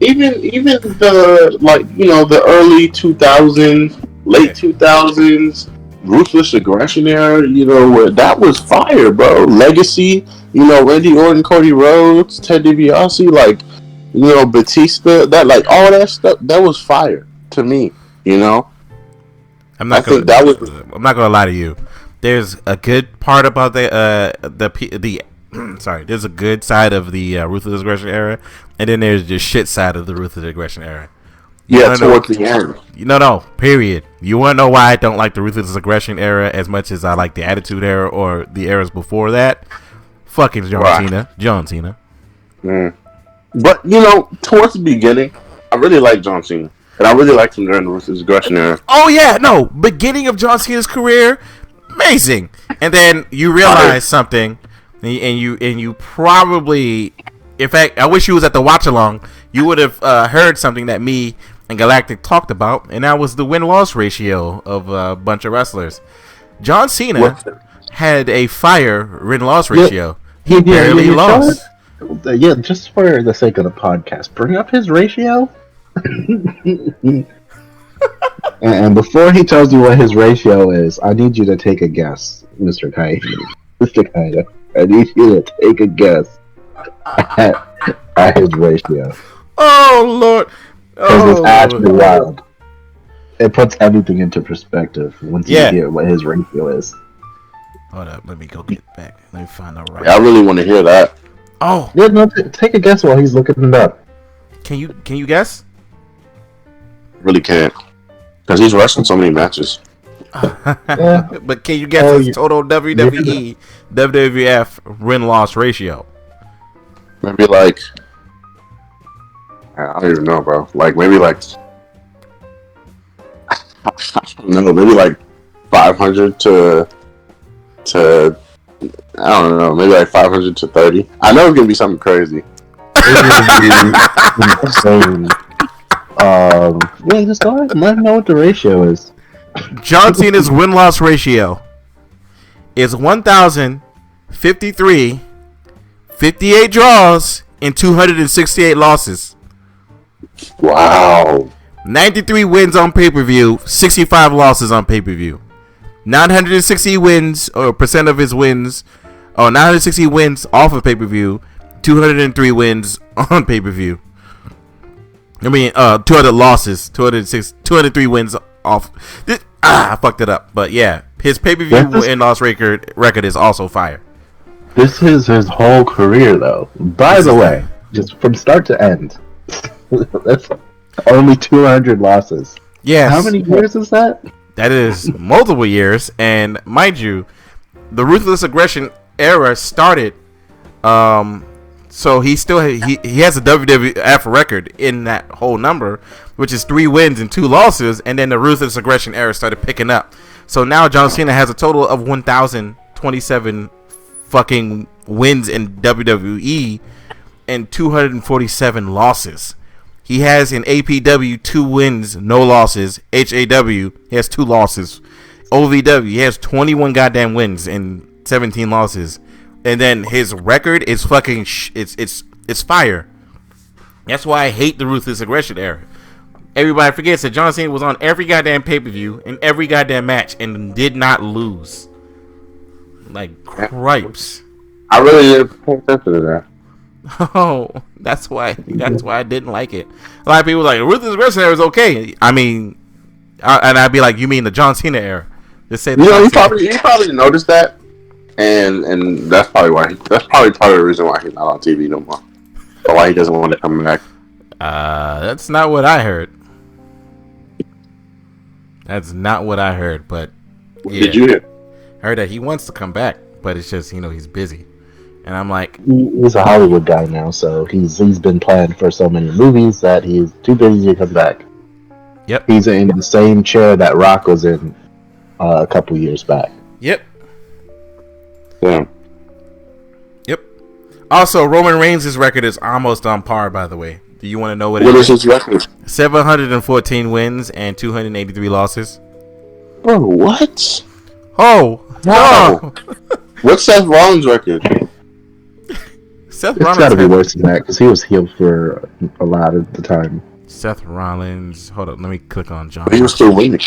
Even the the early 2000s, late 2000s, ruthless aggression era, where that was fire, bro. Legacy, Randy Orton, Cody Rhodes, Ted DiBiase, Batista, that all that stuff, that was fire to me. I'm not gonna lie to you. There's a good part about there's a good side of the ruthless aggression era, and then there's the shit side of the ruthless aggression era. Towards the end. No, period. You want to know why I don't like the ruthless aggression era as much as I like the Attitude Era or the eras before that? Fucking John Cena. Mm. But towards the beginning, I really liked John Cena, and I really liked him during the ruthless aggression era. Oh yeah, no, beginning of John Cena's career, amazing. And then you realize something, and you probably, in fact, I wish you was at the watch along. You would have heard something that me and Galactic talked about, and that was the win-loss ratio of a bunch of wrestlers. John Cena had a fire win-loss ratio. He barely lost. Yeah, just for the sake of the podcast, bring up his ratio. And before he tells you what his ratio is, I need you to take a guess, Mr. Kaida. Mr. Kaida, I need you to take a guess at his ratio. Oh, Lord. Because it's actually wild. It puts everything into perspective once you hear what his ratio is. Hold up, let me go get back. Let me find out right. Yeah, I really want to hear that. Oh. Yeah, no, take a guess while he's looking it up. Can you guess? Really can't. Because he's wrestling so many matches. Yeah. But can you guess his total WWE, WWF win-loss ratio? Maybe I don't even know, bro. Maybe I don't know, maybe 500 to I don't know, maybe 500 to 30. I know it's gonna be something crazy. Insane. Yeah, just go ahead and let him know what the ratio is. John Cena's win-loss ratio is 1,053, 58 draws, and 268 losses. Wow. 93 wins on pay-per-view, 65 losses on pay-per-view. 960 wins, or percent of his wins, 960 wins off of pay-per-view, 203 wins on pay-per-view. 200 losses, 203 wins off. I fucked it up. But yeah, his pay-per-view win-loss record is also fire. This is his whole career, though. By the way, just from start to end, that's only 200 losses. Yes. How many years is that? That is multiple years. And mind you, the Ruthless Aggression era started. So he has a WWF record in that whole number, which is 3 wins and 2 losses, and then the Ruthless Aggression era started picking up. So now John Cena has a total of 1,027 fucking wins in WWE and 247 losses. He has in APW 2 wins, no losses. HAW, he has 2 losses. OVW, he has 21 goddamn wins and 17 losses. And then his record is fucking it's fire. That's why I hate the Ruthless Aggression era. Everybody forgets that John Cena was on every goddamn pay-per-view in every goddamn match and did not lose. Like cripes. I really didn't pay attention to that. Oh, that's why I didn't like it. A lot of people were like, Ruthless Aggression era is okay. I mean, and I'd be like, you mean the John Cena era? Just say you probably noticed that. And that's probably part of the reason why he's not on TV no more, or why he doesn't want to come back. That's not what I heard. That's not what I heard. But what did you hear? I heard that he wants to come back, but it's just he's busy, and I'm like, he's a Hollywood guy now, so he's been playing for so many movies that he's too busy to come back. Yep, he's in the same chair that Rock was in a couple years back. Yep. Yeah. Yep. Also, Roman Reigns' record is almost on par, by the way. Do you want to know what What it is his record? 714 wins and 283 losses. Bro, what? Oh, Wow. no. What's Seth Rollins' record? Seth It's Rollins. got to be worse than that because he was healed for a lot of the time. Seth Rollins. Hold up, let me click on John. But he was still winning.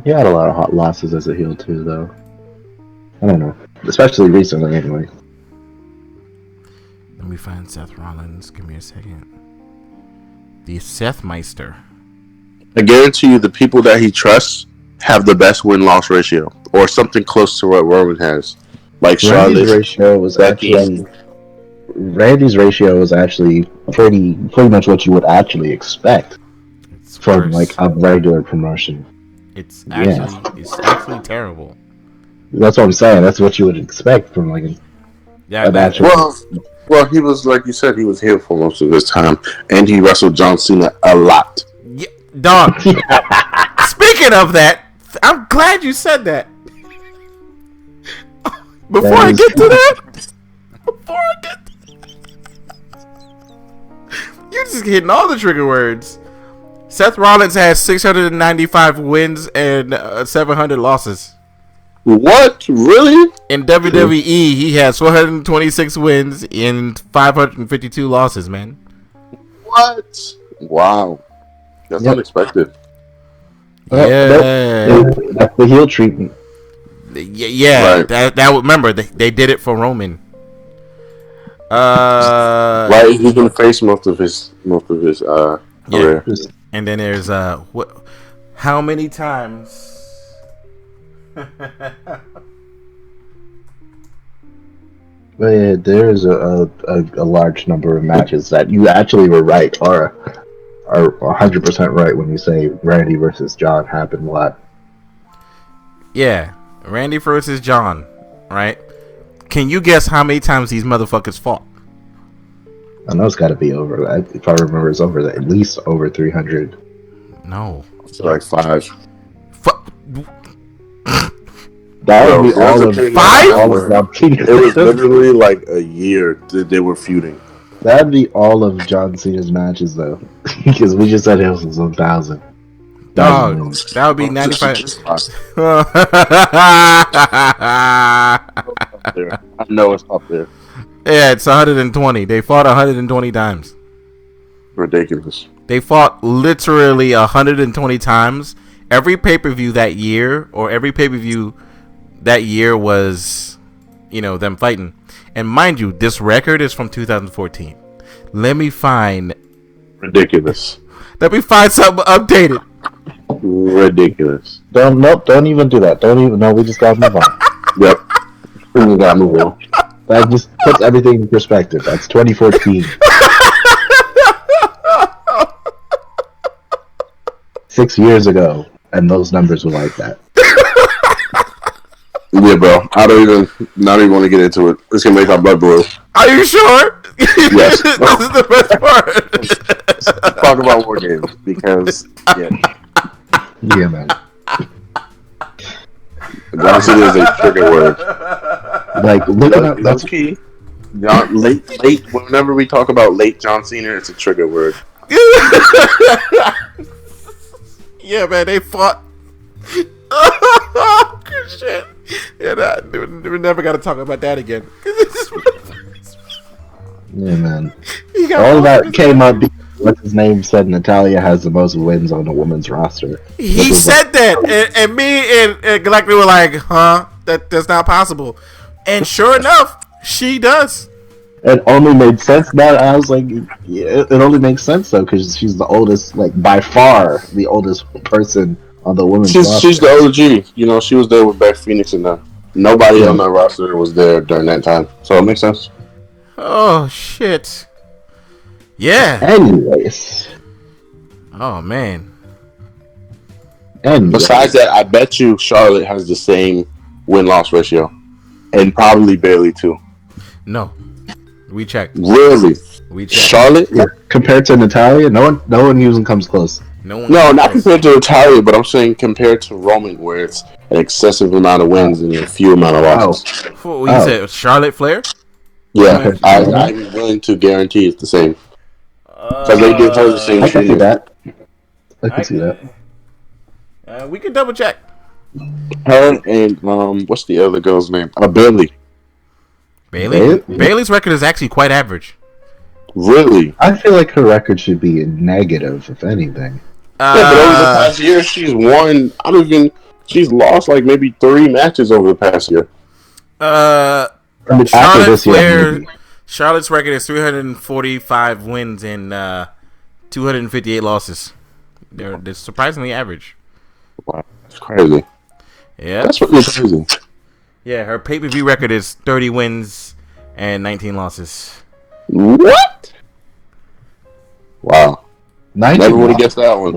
He had a lot of hot losses as a heel too, though. I don't know, especially recently, anyway. Let me find Seth Rollins. Give me a second. The Seth Meister. I guarantee you the people that he trusts have the best win-loss ratio. Or something close to what Roman has. Like Charlotte. Randy's ratio was actually pretty much what you would actually expect from like a regular promotion. It's actually terrible. That's what I'm saying. That's what you would expect from like an actual. Well, he was, like you said, he was here for most of his time, and he wrestled John Cena a lot. Yeah, dog. Speaking of that, I'm glad you said that. Before I get to that, you're just hitting all the trigger words. Seth Rollins has 695 wins and 700 losses. What? Really? In WWE, he has 426 wins and 552 losses, man. What? Wow. That's unexpected. Yeah. That's the heel treatment. Yeah. Right. That remember, they did it for Roman. Right, he's gonna face most of his career. And then there's what? How many times? But yeah, there's a large number of matches that you actually were right, are 100% right when you say Randy versus John happened a lot. Yeah, Randy versus John, right? Can you guess how many times these motherfuckers fought? I know it's got to be over. If I remember, it's over at least over 300. No, it's like 5. That would be all of 5. It was literally like a year that they were feuding. That'd be all of John Cena's matches, though, because we just said it was 1,000. Dog, that would be 95. I know it's up there. Yeah, it's 120. They fought 120 times. Ridiculous. They fought literally 120 times. Every pay-per-view that year, or every pay-per-view that year was, them fighting. And mind you, this record is from 2014. Let me find... Ridiculous. Let me find something updated. Ridiculous. Don't even do that. We just gotta move on. Yep. We gotta move on. That just puts everything in perspective. That's 2014. 6 years ago, and those numbers were like that. Yeah, bro. Not even want to get into it. It's gonna make our blood boil. Are you sure? Yes. This is the best part. Let's talk about war games because Yeah, man. Johnson is a trigger word. Like, looking up, that's key. Late. Whenever we talk about late John Cena, it's a trigger word. Yeah, man, they fought. Oh, shit. Yeah, we never got to talk about that again. Yeah, man. All that came up because what's his name said Natalya has the most wins on the women's roster. He said that, and me and Galactic were like, huh? That's not possible. And sure enough, she does. It only made sense now. I was like, yeah, it only makes sense though, because she's the oldest, like by far the oldest person on the women's roster. She's the OG. She was there with Beth Phoenix and them. Nobody on that roster was there during that time, so it makes sense. Oh shit. Yeah. Anyways. Oh man. Besides that, I bet you Charlotte has the same win-loss ratio, and probably Bayley too. No. We checked. Really? We checked. Charlotte? Yeah. Compared to Natalya, no one usually comes close. No, not compared to Natalya, but I'm saying compared to Roman, where it's an excessive amount of wins and a few amount of losses. You said Charlotte Flair? Yeah, I'm willing to guarantee it's the same. Because they give her the same I can see treatment. that. I can see that. We can double check. Her and what's the other girl's name? Bayley. Bayley's record is actually quite average. Really? I feel like her record should be negative, if anything. Yeah, but over the past year, she's won. She's lost like maybe 3 matches over the past year. Charlotte's record is 345 wins and 258 losses. They're surprisingly average. Wow, that's crazy. Yeah, that's really crazy. Yeah, her pay-per-view record is 30 wins and 19 losses. What? Wow. 19. Everybody gets that one.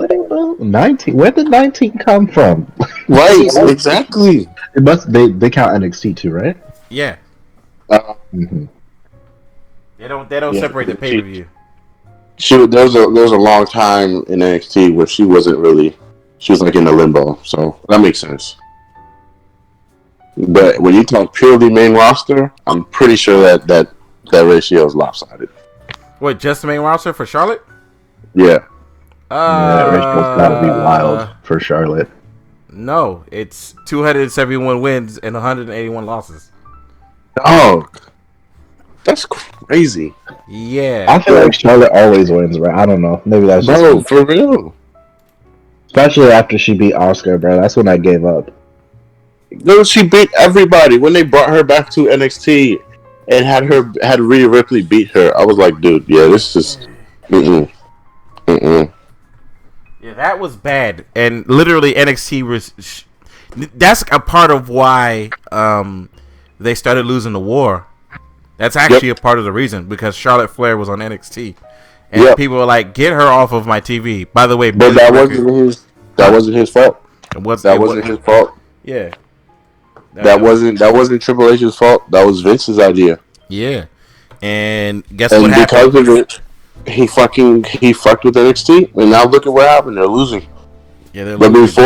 19. Where did 19 come from? Right, exactly. It must. They count NXT too, right? Yeah. Mm-hmm. They don't separate the pay-per-view. There was a long time in NXT where she wasn't really. She was like in a limbo, so that makes sense. But when you talk purely main roster, I'm pretty sure that ratio is lopsided. What, just the main roster for Charlotte? Yeah. That ratio's gotta be wild for Charlotte. No, it's 271 wins and 181 losses. Oh, that's crazy. Yeah. I feel like Charlotte always wins, right? I don't know. Maybe that's just for real. Especially after she beat Asuka, bro. That's when I gave up. No, she beat everybody when they brought her back to NXT and had Rhea Ripley beat her. I was like, dude, yeah, this is. Yeah, that was bad, and literally NXT was. That's a part of why they started losing the war. That's actually a part of the reason, because Charlotte Flair was on NXT, and people were like, "Get her off of my TV." By the way, but that wasn't his fault. That wasn't his fault. Yeah. That wasn't Triple H's fault. That was Vince's idea. Yeah. And guess what happened? Because of it, he fucked with NXT, and now look at what happened. They're losing. Yeah, they're but losing.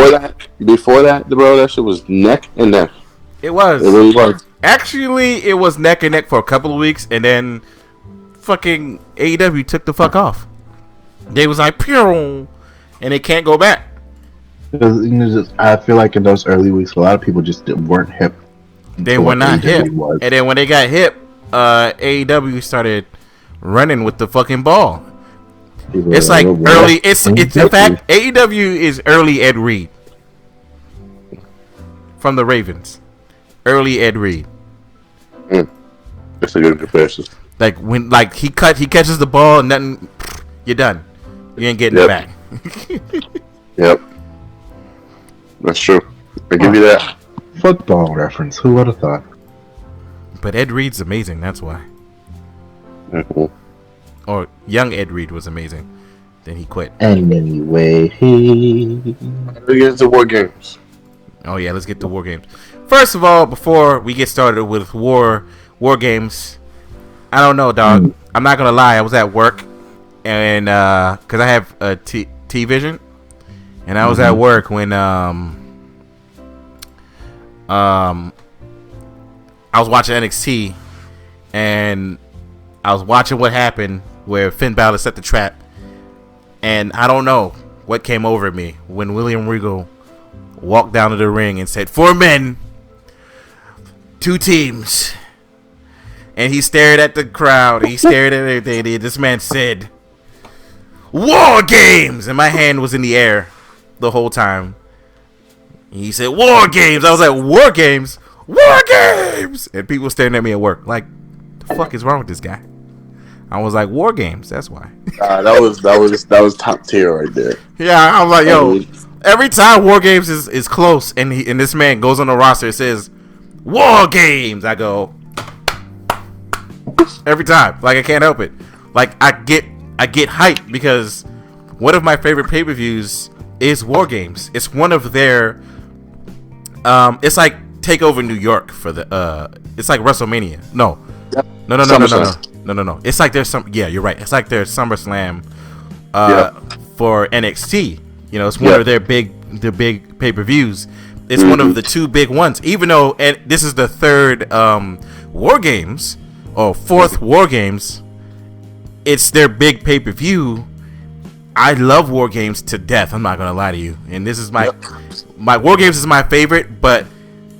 before that, bro, that shit was neck and neck. It was. It really was. Actually, it was neck and neck for a couple of weeks, and then fucking AEW took the fuck off. They was like, pew, and they can't go back. I feel like in those early weeks, a lot of people just weren't hip. They were not hip. And then when they got hip, AEW started running with the fucking ball. It's like early. It's in fact, AEW is early Ed Reed from the Ravens. Early Ed Reed. That's a good comparison. Like when he catches the ball and nothing, you're done. You ain't getting it back. Yep. That's true. I give you that. Football reference. Who would have thought? But Ed Reed's amazing. That's why. Mm-hmm. Or young Ed Reed was amazing. Then he quit. And anyway, Let's get to War Games. Oh yeah, let's get to War Games. First of all, before we get started with War Games, I don't know, dog. I'm not gonna lie. I was at work, and because I have a T-Vision, and I was at work when I was watching NXT, and I was watching what happened where Finn Balor set the trap, and I don't know what came over me when William Regal walked down to the ring and said, 4 men, 2 teams. And he stared at the crowd. He stared at everything. And this man said, War Games! And my hand was in the air the whole time. And he said, War Games! I was like, War Games? War Games! And people staring at me at work. Like, the fuck is wrong with this guy? I was like, War Games, that's why. That was top tier right there. Yeah, I was like, yo, every time War Games is close and this man goes on the roster, it says War Games, I go every time. Like, I can't help it. Like, I get hyped because one of my favorite pay-per-views is War Games. It's one of their it's like Takeover New York for the it's like WrestleMania. No. It's like there's you're right. It's like their SummerSlam for NXT. You know, it's one of their big pay-per-views. It's one of the two big ones. Even though, and this is the third War Games or fourth War Games, it's their big pay-per-view. I love War Games to death. I'm not gonna lie to you. And this is my War Games is my favorite, but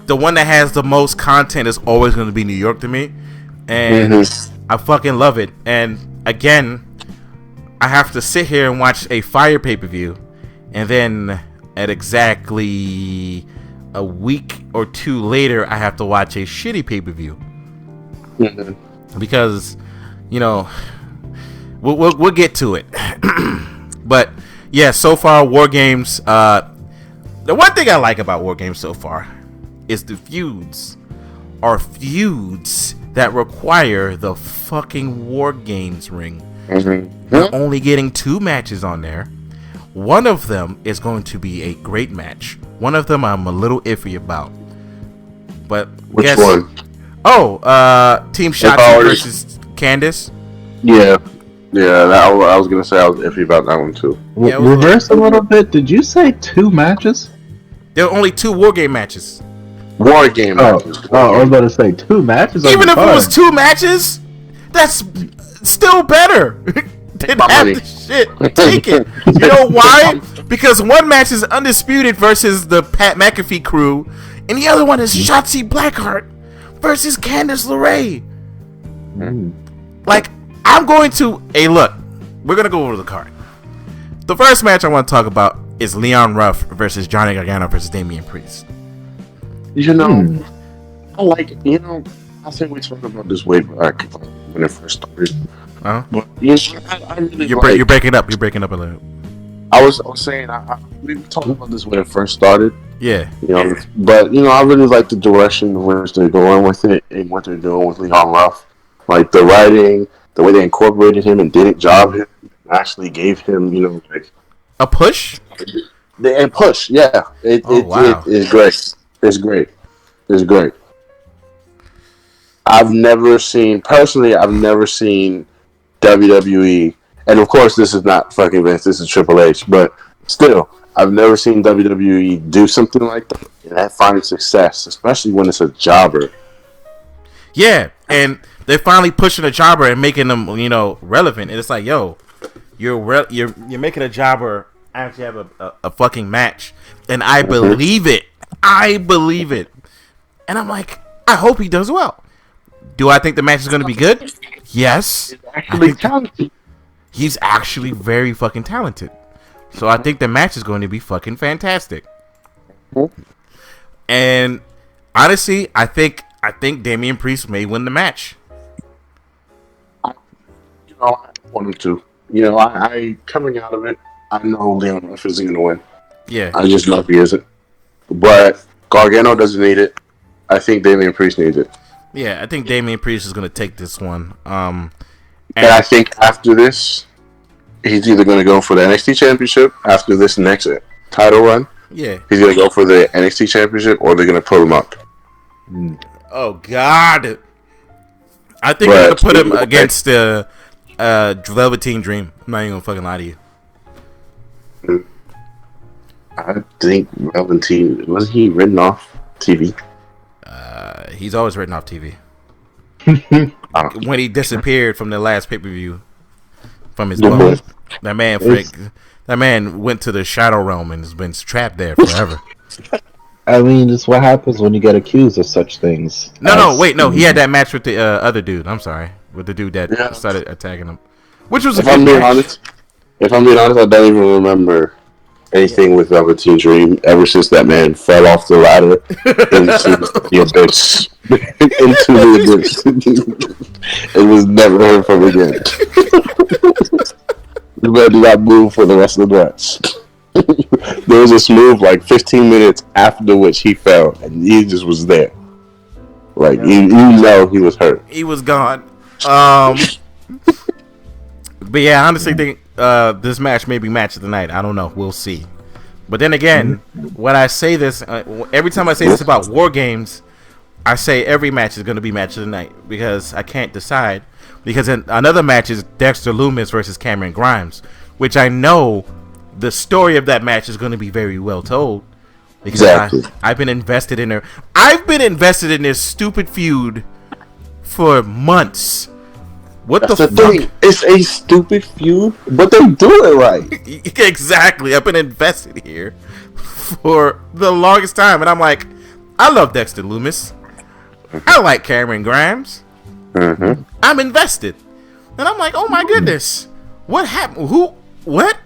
the one that has the most content is always gonna be New York to me, and I fucking love it. And again, I have to sit here and watch a fire pay-per-view, and then at exactly a week or two later, I have to watch a shitty pay-per-view because, you know, we'll get to it. But yeah, so far War Games. The one thing I like about War Games so far is the feuds are feuds that require the fucking War Games ring. We're only getting 2 matches on there. One of them is going to be a great match. One of them I'm a little iffy about. But which one? Oh, Team Shotzi versus Candice. Yeah. Yeah, I was gonna say I was iffy about that one too. Yeah, reverse a little bit. Did you say 2 matches? There are only 2 War Game matches. War Game matches. I was about to say 2 matches. Even if it was 2 matches, that's still better than half the shit. Take it. You know why? Because one match is Undisputed versus the Pat McAfee crew, and the other one is Shotzi Blackheart versus Candice LeRae. Like, I'm going to... Hey, look. We're going to go over the card. The first match I want to talk about is Leon Ruff versus Johnny Gargano versus Damian Priest. You know, I like it. You know, I think we talked about this way back when it first started. But you know, I really you're breaking up. You're breaking up a little. I was saying, we talked about this when it first started. Yeah. You know, but you know, I really like the direction in which they're going with it and what they're doing with Leon Ruff. Like the writing, the way they incorporated him and didn't job him, actually gave him, you know, like a push. And push, yeah. It is great. It's great. It's great. I've never seen WWE, and of course this is not fucking Vince, this is Triple H, but still, I've never seen WWE do something like that and find success, especially when it's a jobber. Yeah, and they're finally pushing a jobber and making them, you know, relevant. And it's like, yo, you're making a jobber actually have a fucking match, and I believe it. I believe it. And I'm like, I hope he does well. Do I think the match is going to be good? Yes. He's actually talented. He's actually very fucking talented. So I think the match is going to be fucking fantastic. And honestly, I think Damian Priest may win the match. You know, I want him to. You know, I coming out of it, I know Leon Ruff isn't going to win. Yeah. I just know he isn't. But Gargano doesn't need it. I think Damian Priest needs it. Yeah, I think Damian Priest is going to take this one. And I think after this, he's either going to go for the NXT Championship after this next title run. Yeah. He's going to go for the NXT Championship, or they're going to pull him up. Oh, God. I think they're going to put him against the Velveteen Dream. I'm not even going to fucking lie to you. I think Velveteen, wasn't he written off TV? He's always written off TV. When he disappeared from the last pay-per-view from his bone, that man went to the Shadow Realm and has been trapped there forever. I mean, it's what happens when you get accused of such things. No, he had that match with the other dude. I'm sorry, with the dude that started attacking him, which was if I'm being honest, I don't even remember anything with Velveteen Dream ever since that man fell off the ladder into the abyss. Into the abyss. It was never heard from again. The man did not move for the rest of the match. There was this move like 15 minutes after which he fell, and he just was there. Like, you know he was hurt. He was gone. But yeah, I honestly think this match may be match of the night. I don't know. We'll see. But then again, when I say this, every time I say this about War Games, I say every match is going to be match of the night because I can't decide. Because another match is Dexter Lumis versus Cameron Grimes, which I know the story of that match is going to be very well told. Because Exactly. I've been invested in her. I've been invested in this stupid feud for months. What That's the the fuck? thing. It's a stupid feud, but they do it right. Exactly. I've been invested here for the longest time, and I'm like, I love Dexter Lumis. I like Cameron Grimes. Mm-hmm. I'm invested, and I'm like, oh my goodness, what happened? Who? What?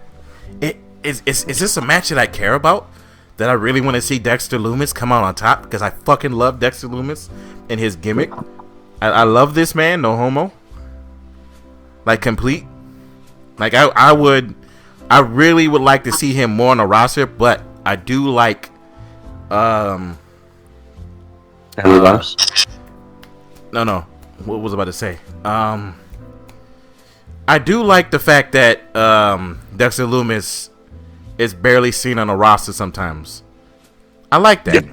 Is this a match that I care about? That I really want to see Dexter Lumis come out on top because I fucking love Dexter Lumis and his gimmick. I love this man, no homo. Like complete. Like I really would like to see him more on the roster, but I do like No. What was I about to say? I do like the fact that Dexter Lumis is barely seen on the roster sometimes. I like that. Yeah.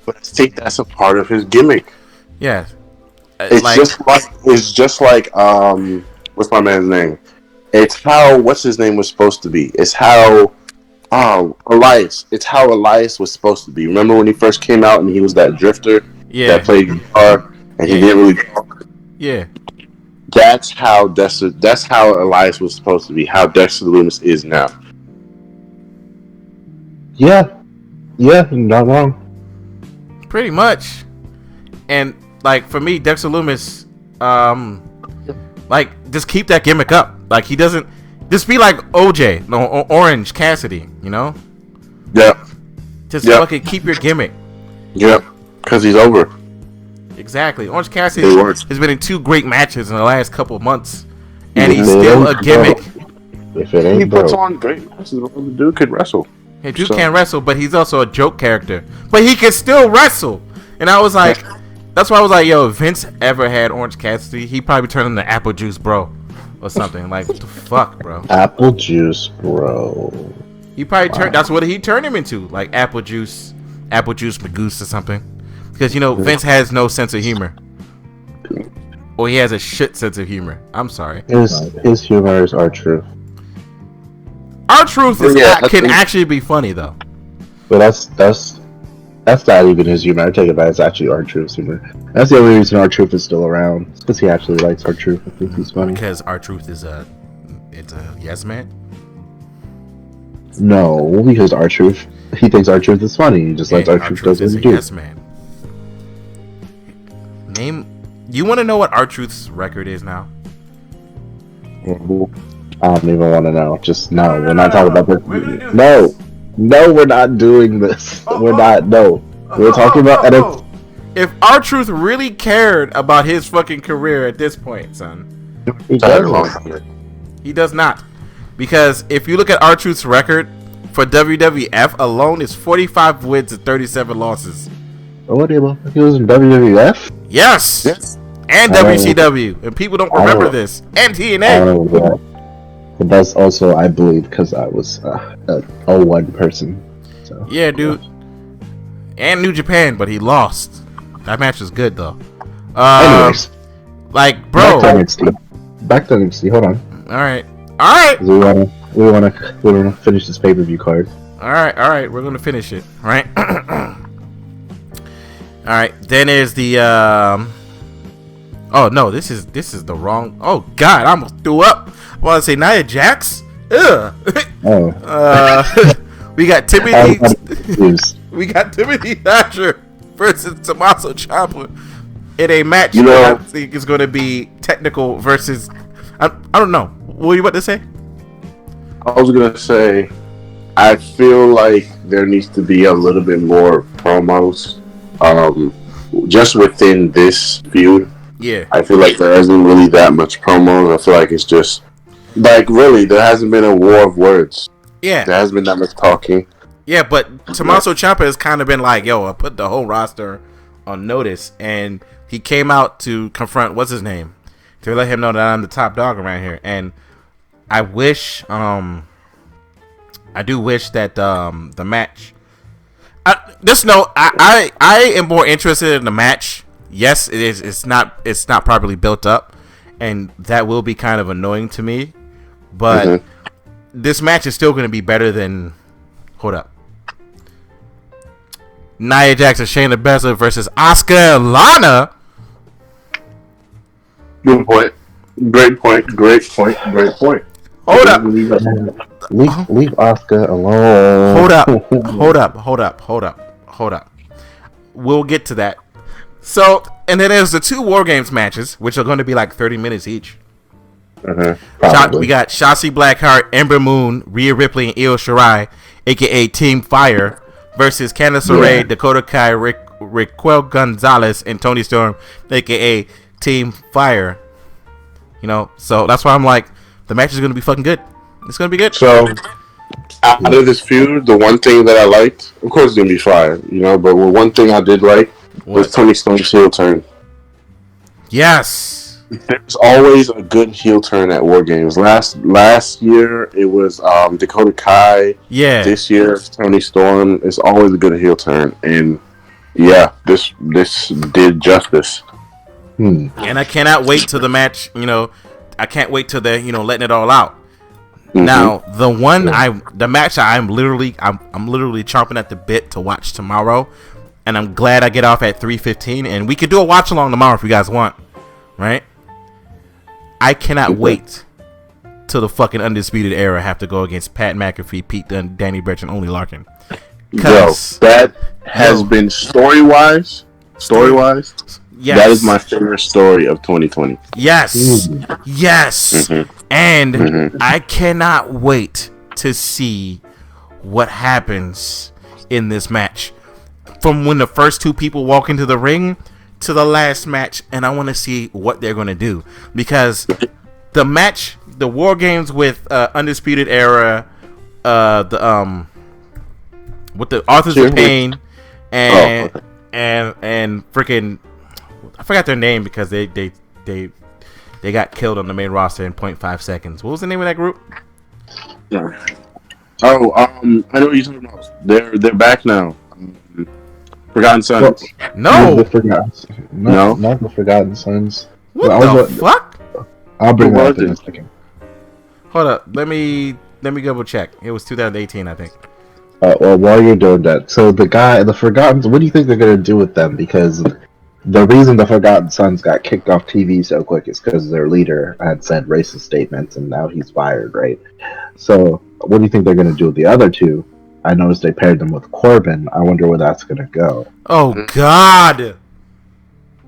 But I think that's a part of his gimmick. Yeah. It's just like what's my man's name? It's how what's his name was supposed to be. It's how Elias. It's how Elias was supposed to be. Remember when he first came out and he was that drifter that played guitar and he didn't really talk? Yeah. That's how Elias was supposed to be. How Dexter Lumis is now. Yeah, you're not wrong. Pretty much. And like for me, Dexter Lumis, like just keep that gimmick up. Like he doesn't just be like OJ, no Orange Cassidy, you know? Yep. Just fucking keep your gimmick. Yep. Because he's over. Exactly. Orange Cassidy has been in 2 great matches in the last couple of months, and he's If it still ain't a gimmick. If it ain't He puts broke. on great matches. The dude could wrestle. Hey, Duke can't wrestle, but he's also a joke character. But he can still wrestle. And I was like, that's why I was like, yo, if Vince ever had Orange Cassidy, he'd probably turn into Apple Juice Bro or something. Like, what the fuck, bro? Apple Juice Bro. He probably turned. That's what he turned him into, like Apple Juice Magoose or something. Because you know Vince has no sense of humor, or he has a shit sense of humor. I'm sorry. His humors are true. Our truth is can actually be funny though. But that's not even his humor. I take it back. It's actually R-Truth's humor. That's the only reason R-Truth is still around. It's because he actually likes R-Truth. I think he's funny. Because R-Truth is a yes man. No, because R-Truth, he thinks R-Truth is funny. He just lets R-Truth does what he does. Yes man. You want to know what R-Truth's record is now? I don't even want to know. Just no. We're not talking about this. No, we're not doing this. We're not. No, we're talking about. If R-Truth really cared about his fucking career at this point, son, He does. he does not. Because if you look at R-Truth's record for WWF alone, it's 45 wins and 37 losses. Oh, he was in WWF. Yes. And WCW, and people don't remember this. And TNA. But that's also, I believe, because I was a 01 person. So. Yeah, dude. And New Japan, but he lost. That match was good though. Anyways, like, bro. Back to NXT. Hold on. All right. We wanna finish this pay-per-view card. All right. We're gonna finish it. All right. All right. Then there's the. Oh no, this is the wrong. Oh God, I almost threw up. I want to say Nia Jax. Ugh. Oh. We got Timothy. We got Timothy Thatcher versus Tommaso Ciampa in a match that I think is going to be technical versus. I don't know. What were you about to say? I was gonna say, I feel like there needs to be a little bit more promos, just within this feud. Yeah. I feel like there isn't really that much promos. I feel like it's just like really there hasn't been a war of words. Yeah. There hasn't been that much talking. Yeah, but Tommaso Ciampa has kind of been like, yo, I put the whole roster on notice, and he came out to confront what's his name to let him know that I'm the top dog around here. And I wish, I do wish that the match. I am more interested in the match. Yes, it is. It's not properly built up, and that will be kind of annoying to me. But this match is still going to be better than. Hold up. Nia Jax and Shayna Baszler versus Asuka and Lana. Good point. Great point. Great point. Great point. Hold up. Leave Asuka alone. Hold up. We'll get to that. So, and then there's the 2 War Games matches, which are going to be like 30 minutes each. We got Shotzi Blackheart, Ember Moon, Rhea Ripley, and Io Shirai, aka Team Fire, versus Candice LeRae, Dakota Kai, Raquel Gonzalez, and Toni Storm, aka Team Fire. You know, so that's why I'm like, the match is going to be fucking good. It's going to be good. So, out of this feud, the one thing that I liked, of course, it's going to be fire, you know, but one thing I did like was Toni Storm's heel turn. Yes. There's always a good heel turn at War Games. Last year, it was Dakota Kai. Yeah. This year, it's Toni Storm. It's always a good heel turn. And, yeah, this did justice. And I cannot wait till the match, you know, I can't wait till they're, you know, letting it all out. Now, the match I'm literally chomping at the bit to watch tomorrow, and I'm glad I get off at 3:15, and we could do a watch along tomorrow if you guys want, right? I cannot wait till the fucking Undisputed Era have to go against Pat McAfee, Pete Dunne, Danny Burch, and Only Larkin. Yo, that has been story-wise. Yes. That is my favorite story of 2020. Yes. Yes. And I cannot wait to see what happens in this match. From when the first 2 people walk into the ring to the last match, and I want to see what they're going to do. Because the match, the War Games with Undisputed Era, with the Authors of Pain, and freaking, I forgot their name because they got killed on the main roster in 0.5 seconds. What was the name of that group? Yeah. I know what you're talking about. They're back now. Forgotten Sons. No. Not the Forgotten Sons. What the fuck? I'll bring that up in a second. Hold up. Let me double check. It was 2018, I think. Well, while you're doing that, so the Forgotten, what do you think they're gonna do with them? Because the reason the Forgotten Sons got kicked off TV so quick is because their leader had said racist statements, and now he's fired, right? So, what do you think they're gonna do with the other 2? I noticed they paired them with Corbin. I wonder where that's gonna go. Oh God!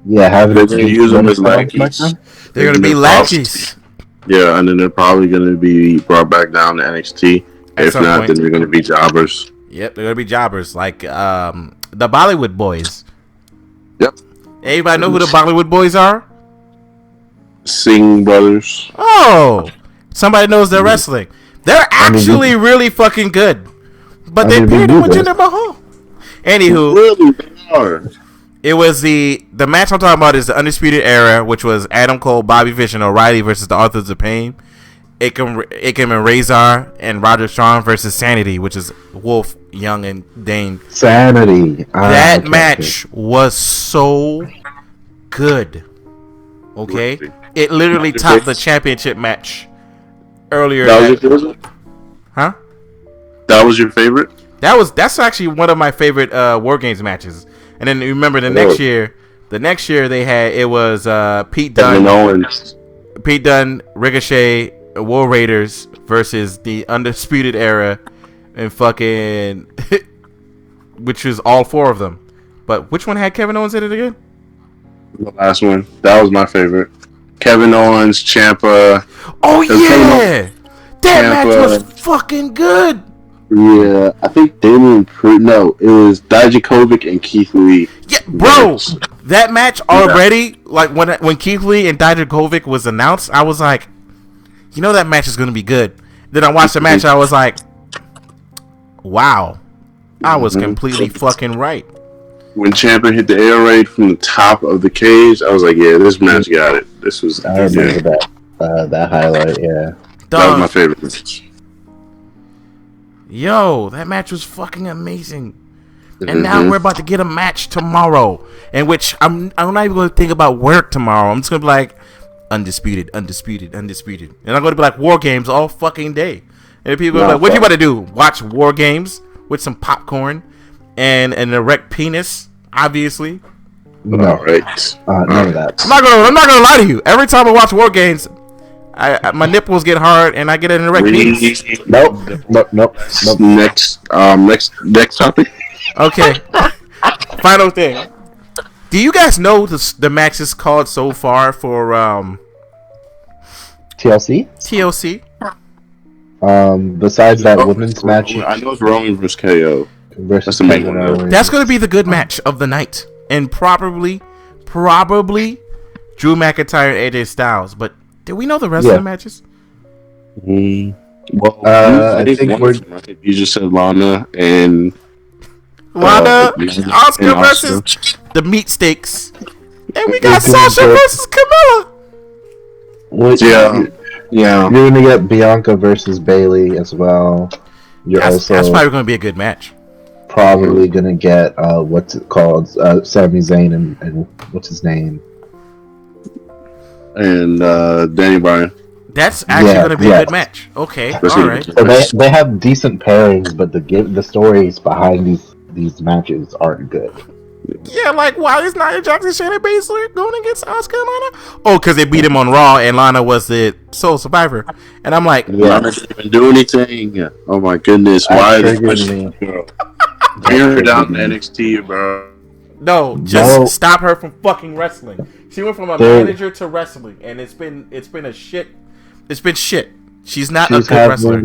Yeah, they're gonna use them as lackeys. They're gonna be lackeys. Yeah, and then they're probably gonna be brought back down to NXT. If not, then they're gonna be jobbers. Yep, they're gonna be jobbers, like the Bollywood Boys. Yep. Anybody know who the Bollywood Boys are? Singh Brothers. Oh, somebody knows their wrestling. They're actually really fucking good. But they paired him with Jinder Mahal. Anywho, really, they are. It was the match I'm talking about is the Undisputed Era, which was Adam Cole, Bobby Fish, and O'Reilly versus the Authors of Pain. Akam and Razor and Roger Strong versus Sanity, which is Wolf, Young, and Dane. Sanity. That match was so good. Okay, it literally topped the championship match earlier. That was your favorite? Huh? That was your favorite? That's actually one of my favorite War Games matches. And then remember the next year they had it was Pete Dunne, Ricochet, War Raiders versus the Undisputed Era, and fucking which was all 4 of them. But which one had Kevin Owens in it again? The last one. That was my favorite. Kevin Owens, Ciampa. Oh yeah, that match was fucking good. Yeah, I think Damian Priest. No, it was Dijakovic and Keith Lee. Yeah, bro, that match already. Like when Keith Lee and Dijakovic was announced, I was like, you know that match is gonna be good. Then I watched the match, I was like, wow, I was completely fucking right. When Ciampa hit the air raid from the top of the cage, I was like, yeah, this match got it. This was. I remember that highlight. Yeah, that was my favorite match. Yo, that match was fucking amazing. And now we're about to get a match tomorrow, in which I'm not even going to think about work tomorrow. I'm just going to be like, undisputed. And I'm going to be like, War Games all fucking day. And people are like, what you about to do? Watch War Games with some popcorn and an erect penis, obviously. No, All right. none of that. I'm not gonna lie to you. Every time I watch War Games, my nipples get hard and I get an erect penis. Nope. Next topic. Okay. Final thing. Do you guys know the matches called so far for TLC. TLC? Besides that women's match, I know it's Roman versus KO. versus That's the main Kevin one. Owens. That's going to be the good match of the night. And probably Drew McIntyre and AJ Styles. But do we know the rest of the matches? Well, I think you just said Lana and Asuka versus the meat steaks. And we got Sasha versus Camilla. Yeah. You're gonna get Bianca versus Bayley as well. That's probably going to be a good match. Probably gonna get what's it called? Sami Zayn and what's his name? And Danny Bryan. That's actually going to be a good match. Okay, all right. So they have decent pairings, but the stories behind these matches aren't good. Yeah, like why is Nia Jax and Shayna Baszler going against Asuka and Lana? Oh, because they beat him on Raw and Lana was the sole survivor. And I'm like, Lana didn't even do anything. Oh my goodness! Why is this girl? Bring her down to NXT, bro. No, just stop her from fucking wrestling. She went from a manager to wrestling, and it's been a shit. It's been shit. She's not a good wrestler.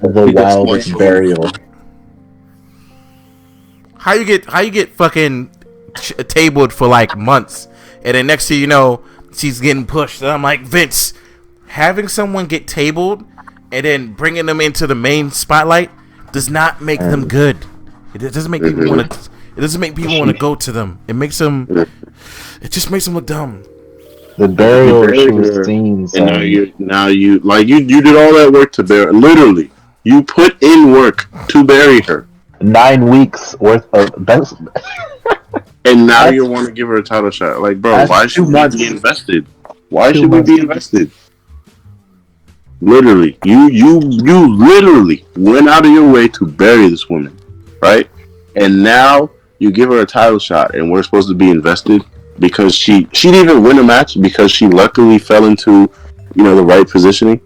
The wildest burial. How you get fucking tabled for like months, and then next thing you know, she's getting pushed. And I'm like, Vince, having someone get tabled and then bringing them into the main spotlight does not make them good. It doesn't make people want to. It doesn't make people want to go to them. It makes them. It just makes them look dumb. The burial she was seen. And now you did all that work to bury. Literally, you put in work to bury her. 9 weeks worth of best. And now you want to give her a title shot. Like, bro, why should we be invested? Why should we be invested? Literally, you literally went out of your way to bury this woman, right? And now you give her a title shot, and we're supposed to be invested because she didn't even win a match because she luckily fell into, the right positioning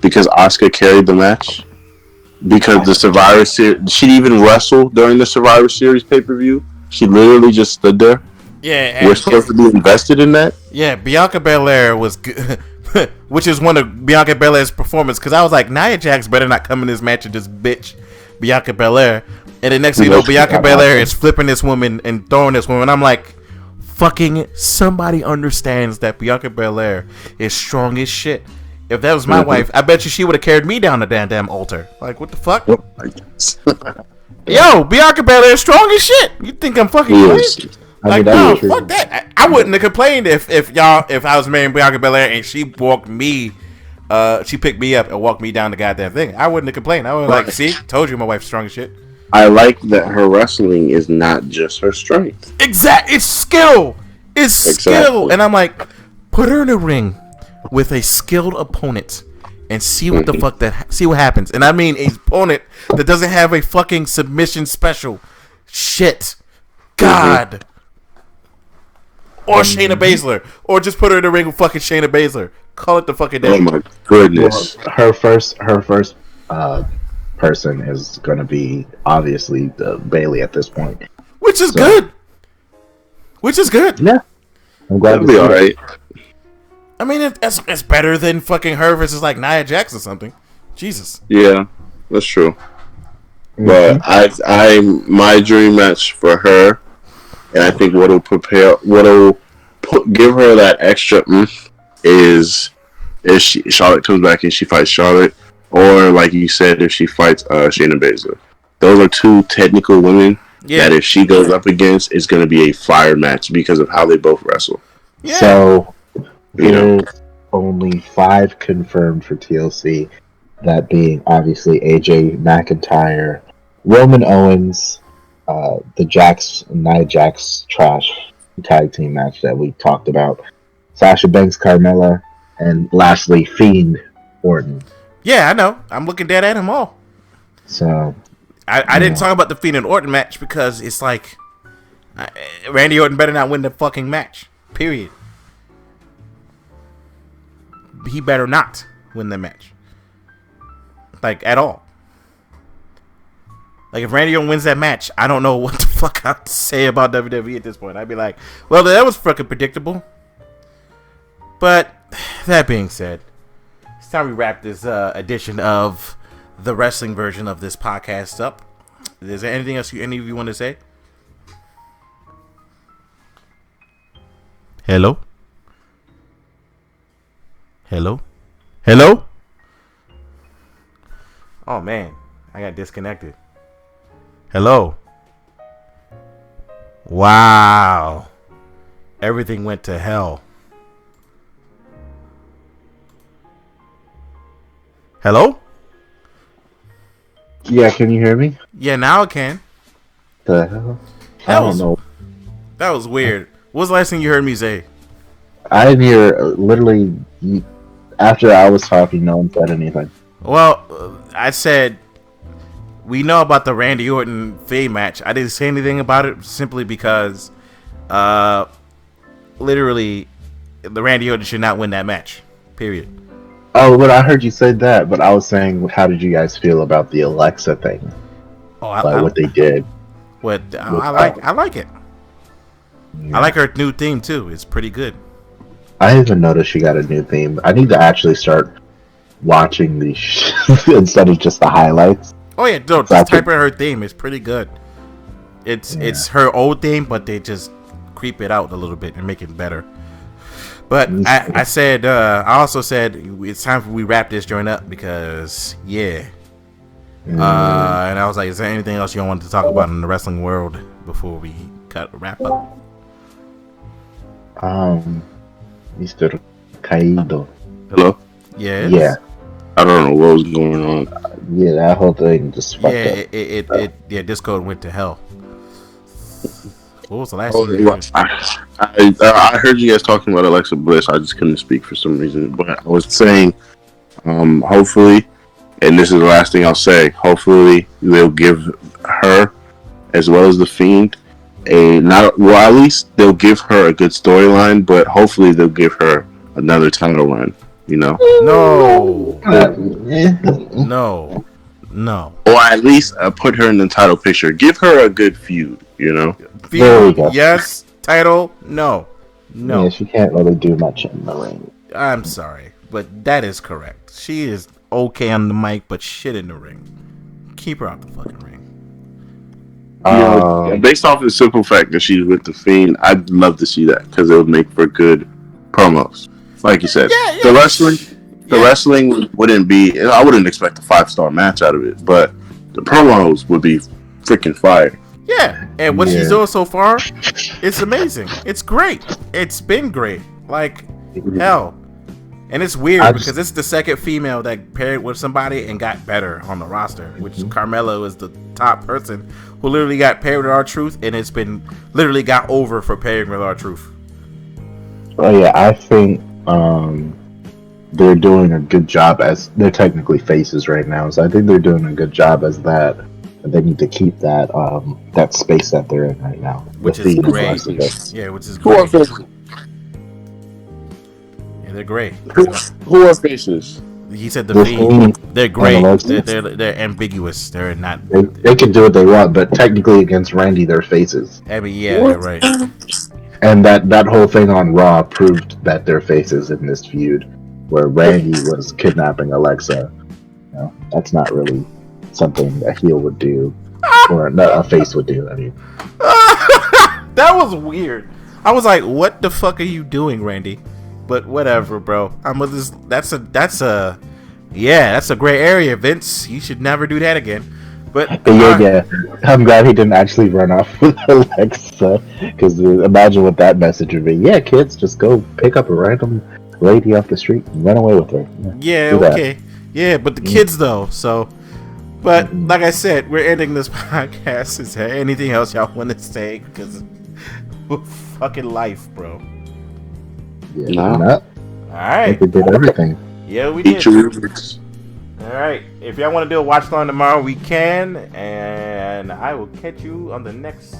because Asuka carried the match. Because the Survivor Series, she didn't even wrestle during the Survivor Series pay-per-view. She literally just stood there. Yeah, we're supposed to be invested in that. Yeah, Bianca Belair was good, which is one of Bianca Belair's performance. Because I was like, Nia Jax better not come in this match and just bitch Bianca Belair. And the next thing you know, Bianca Belair is flipping this woman and throwing this woman. I'm like, fucking somebody understands that Bianca Belair is strong as shit. If that was my wife, I bet you she would have carried me down the damn altar. Like, what the fuck? Yo, Bianca Belair is strong as shit. You think I'm fucking crazy? Like, no, fuck that. I wouldn't have complained if I was marrying Bianca Belair and she walked me, she picked me up and walked me down the goddamn thing. I wouldn't have complained. I would like, see, told you my wife's strong as shit. I like that her wrestling is not just her strength. It's skill. It's skill. And I'm like, put her in a ring with a skilled opponent and see what the fuck see what happens. And I mean a opponent that doesn't have a fucking submission special. Shit. God. Or Shayna Baszler. Or just put her in the ring with fucking Shayna Baszler. Call it the fucking day. Oh my goodness. Well, her first person is going to be obviously Bayley at this point. Which is good. Yeah. I'm glad that'll be alright. I mean, it's better than fucking her versus like Nia Jax or something. Jesus. Yeah, that's true. But my dream match for her, and I think what'll give her that extra is if Charlotte comes back and she fights Charlotte, or like you said, if she fights Shayna Baszler. Those are two technical women that if she goes up against, it's going to be a fire match because of how they both wrestle. Yeah. So there's only 5 confirmed for TLC. That being obviously AJ McIntyre, Roman Owens, the Nia Jax trash tag team match that we talked about, Sasha Banks, Carmella, and lastly Fiend Orton. Yeah, I know. I'm looking dead at them all. So I didn't talk about the Fiend and Orton match because it's like Randy Orton better not win the fucking match. Period. He better not win the match. Like, at all. Like, if Randy Orton wins that match, I don't know what the fuck I have to say about WWE at this point. I'd be like, well, that was fucking predictable. But, that being said, it's time we wrap this edition of the wrestling version of this podcast up. Is there anything else any of you want to say? Hello? Hello? Hello? Oh, man. I got disconnected. Hello? Wow. Everything went to hell. Hello? Yeah, can you hear me? Yeah, now I can. The hell? I don't know. That was weird. What was the last thing you heard me say? I didn't hear literally after I was talking. No one said anything. Well, I said we know about the Randy Orton Faye match. I didn't say anything about it simply because, literally, the Randy Orton should not win that match. Period. Oh, but I heard you say that. But I was saying, how did you guys feel about the Alexa thing? Oh, what they did. I like it. Yeah. I like her new theme too. It's pretty good. I even noticed she got a new theme. I need to actually start watching these instead of just the highlights. Oh yeah, no, just type in her theme. It's pretty good. It's her old theme, but they just creep it out a little bit and make it better. But I also said it's time for we wrap this joint up because yeah. And I was like, is there anything else you want to talk about in the wrestling world before we wrap up? Mr. Caído. Hello? Yes? Yeah. I don't know what was going on. Yeah, that whole thing just fucked up. Discord went to hell. What was the last Oh, thing? I heard you guys talking about Alexa Bliss. I just couldn't speak for some reason. But I was saying, hopefully, and this is the last thing I'll say, hopefully they'll give her, as well as The Fiend, at least they'll give her a good storyline, but hopefully they'll give her another title run, you know? No. No. Or at least put her in the title picture. Give her a good feud, you know? Feud, yes. Title, no. Yeah, she can't really do much in the ring. I'm sorry, but that is correct. She is okay on the mic, but shit in the ring. Keep her out the fucking ring. Based off the simple fact that she's with The Fiend, I'd love to see that because it would make for good promos. Like you said, the wrestling wouldn't be. I wouldn't expect a 5-star match out of it, but the promos would be freaking fire. Yeah, and what she's doing so far, it's amazing. It's great. It's been great. Like hell. And it's weird because it's the second female that paired with somebody and got better on the roster, which Carmelo is the top person who literally got paired with R-Truth, and it's been literally got over for pairing with R-Truth. Oh yeah, I think they're doing a good job as they're technically faces right now, so I think they're doing a good job as that. And they need to keep that that space that they're in right now, which is great. Yeah, which is great. They're great. Who are faces? He said the Fiend. They're great. They're ambiguous. They're not. They can do what they want, but technically against Randy, they're faces. I mean, yeah, you're right. And that whole thing on Raw proved that they're faces in this feud, where Randy was kidnapping Alexa. You know, that's not really something a heel would do, or a face would do. I mean, that was weird. I was like, "What the fuck are you doing, Randy?" But whatever, bro. That's a gray area, Vince. You should never do that again. But yeah. I'm glad he didn't actually run off with Alexa, because imagine what that message would be. Yeah, kids, just go pick up a random lady off the street and run away with her. Yeah, okay. Yeah, but the kids though. So, but like I said, we're ending this podcast. Is there anything else y'all want to say? Because fucking life, bro. Yeah, all right. I think we did everything. Yeah, we did. All right. If y'all want to do a watch along tomorrow, we can, and I will catch you on the next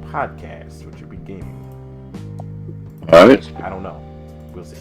podcast, which will be gaming. All right. I don't know. We'll see.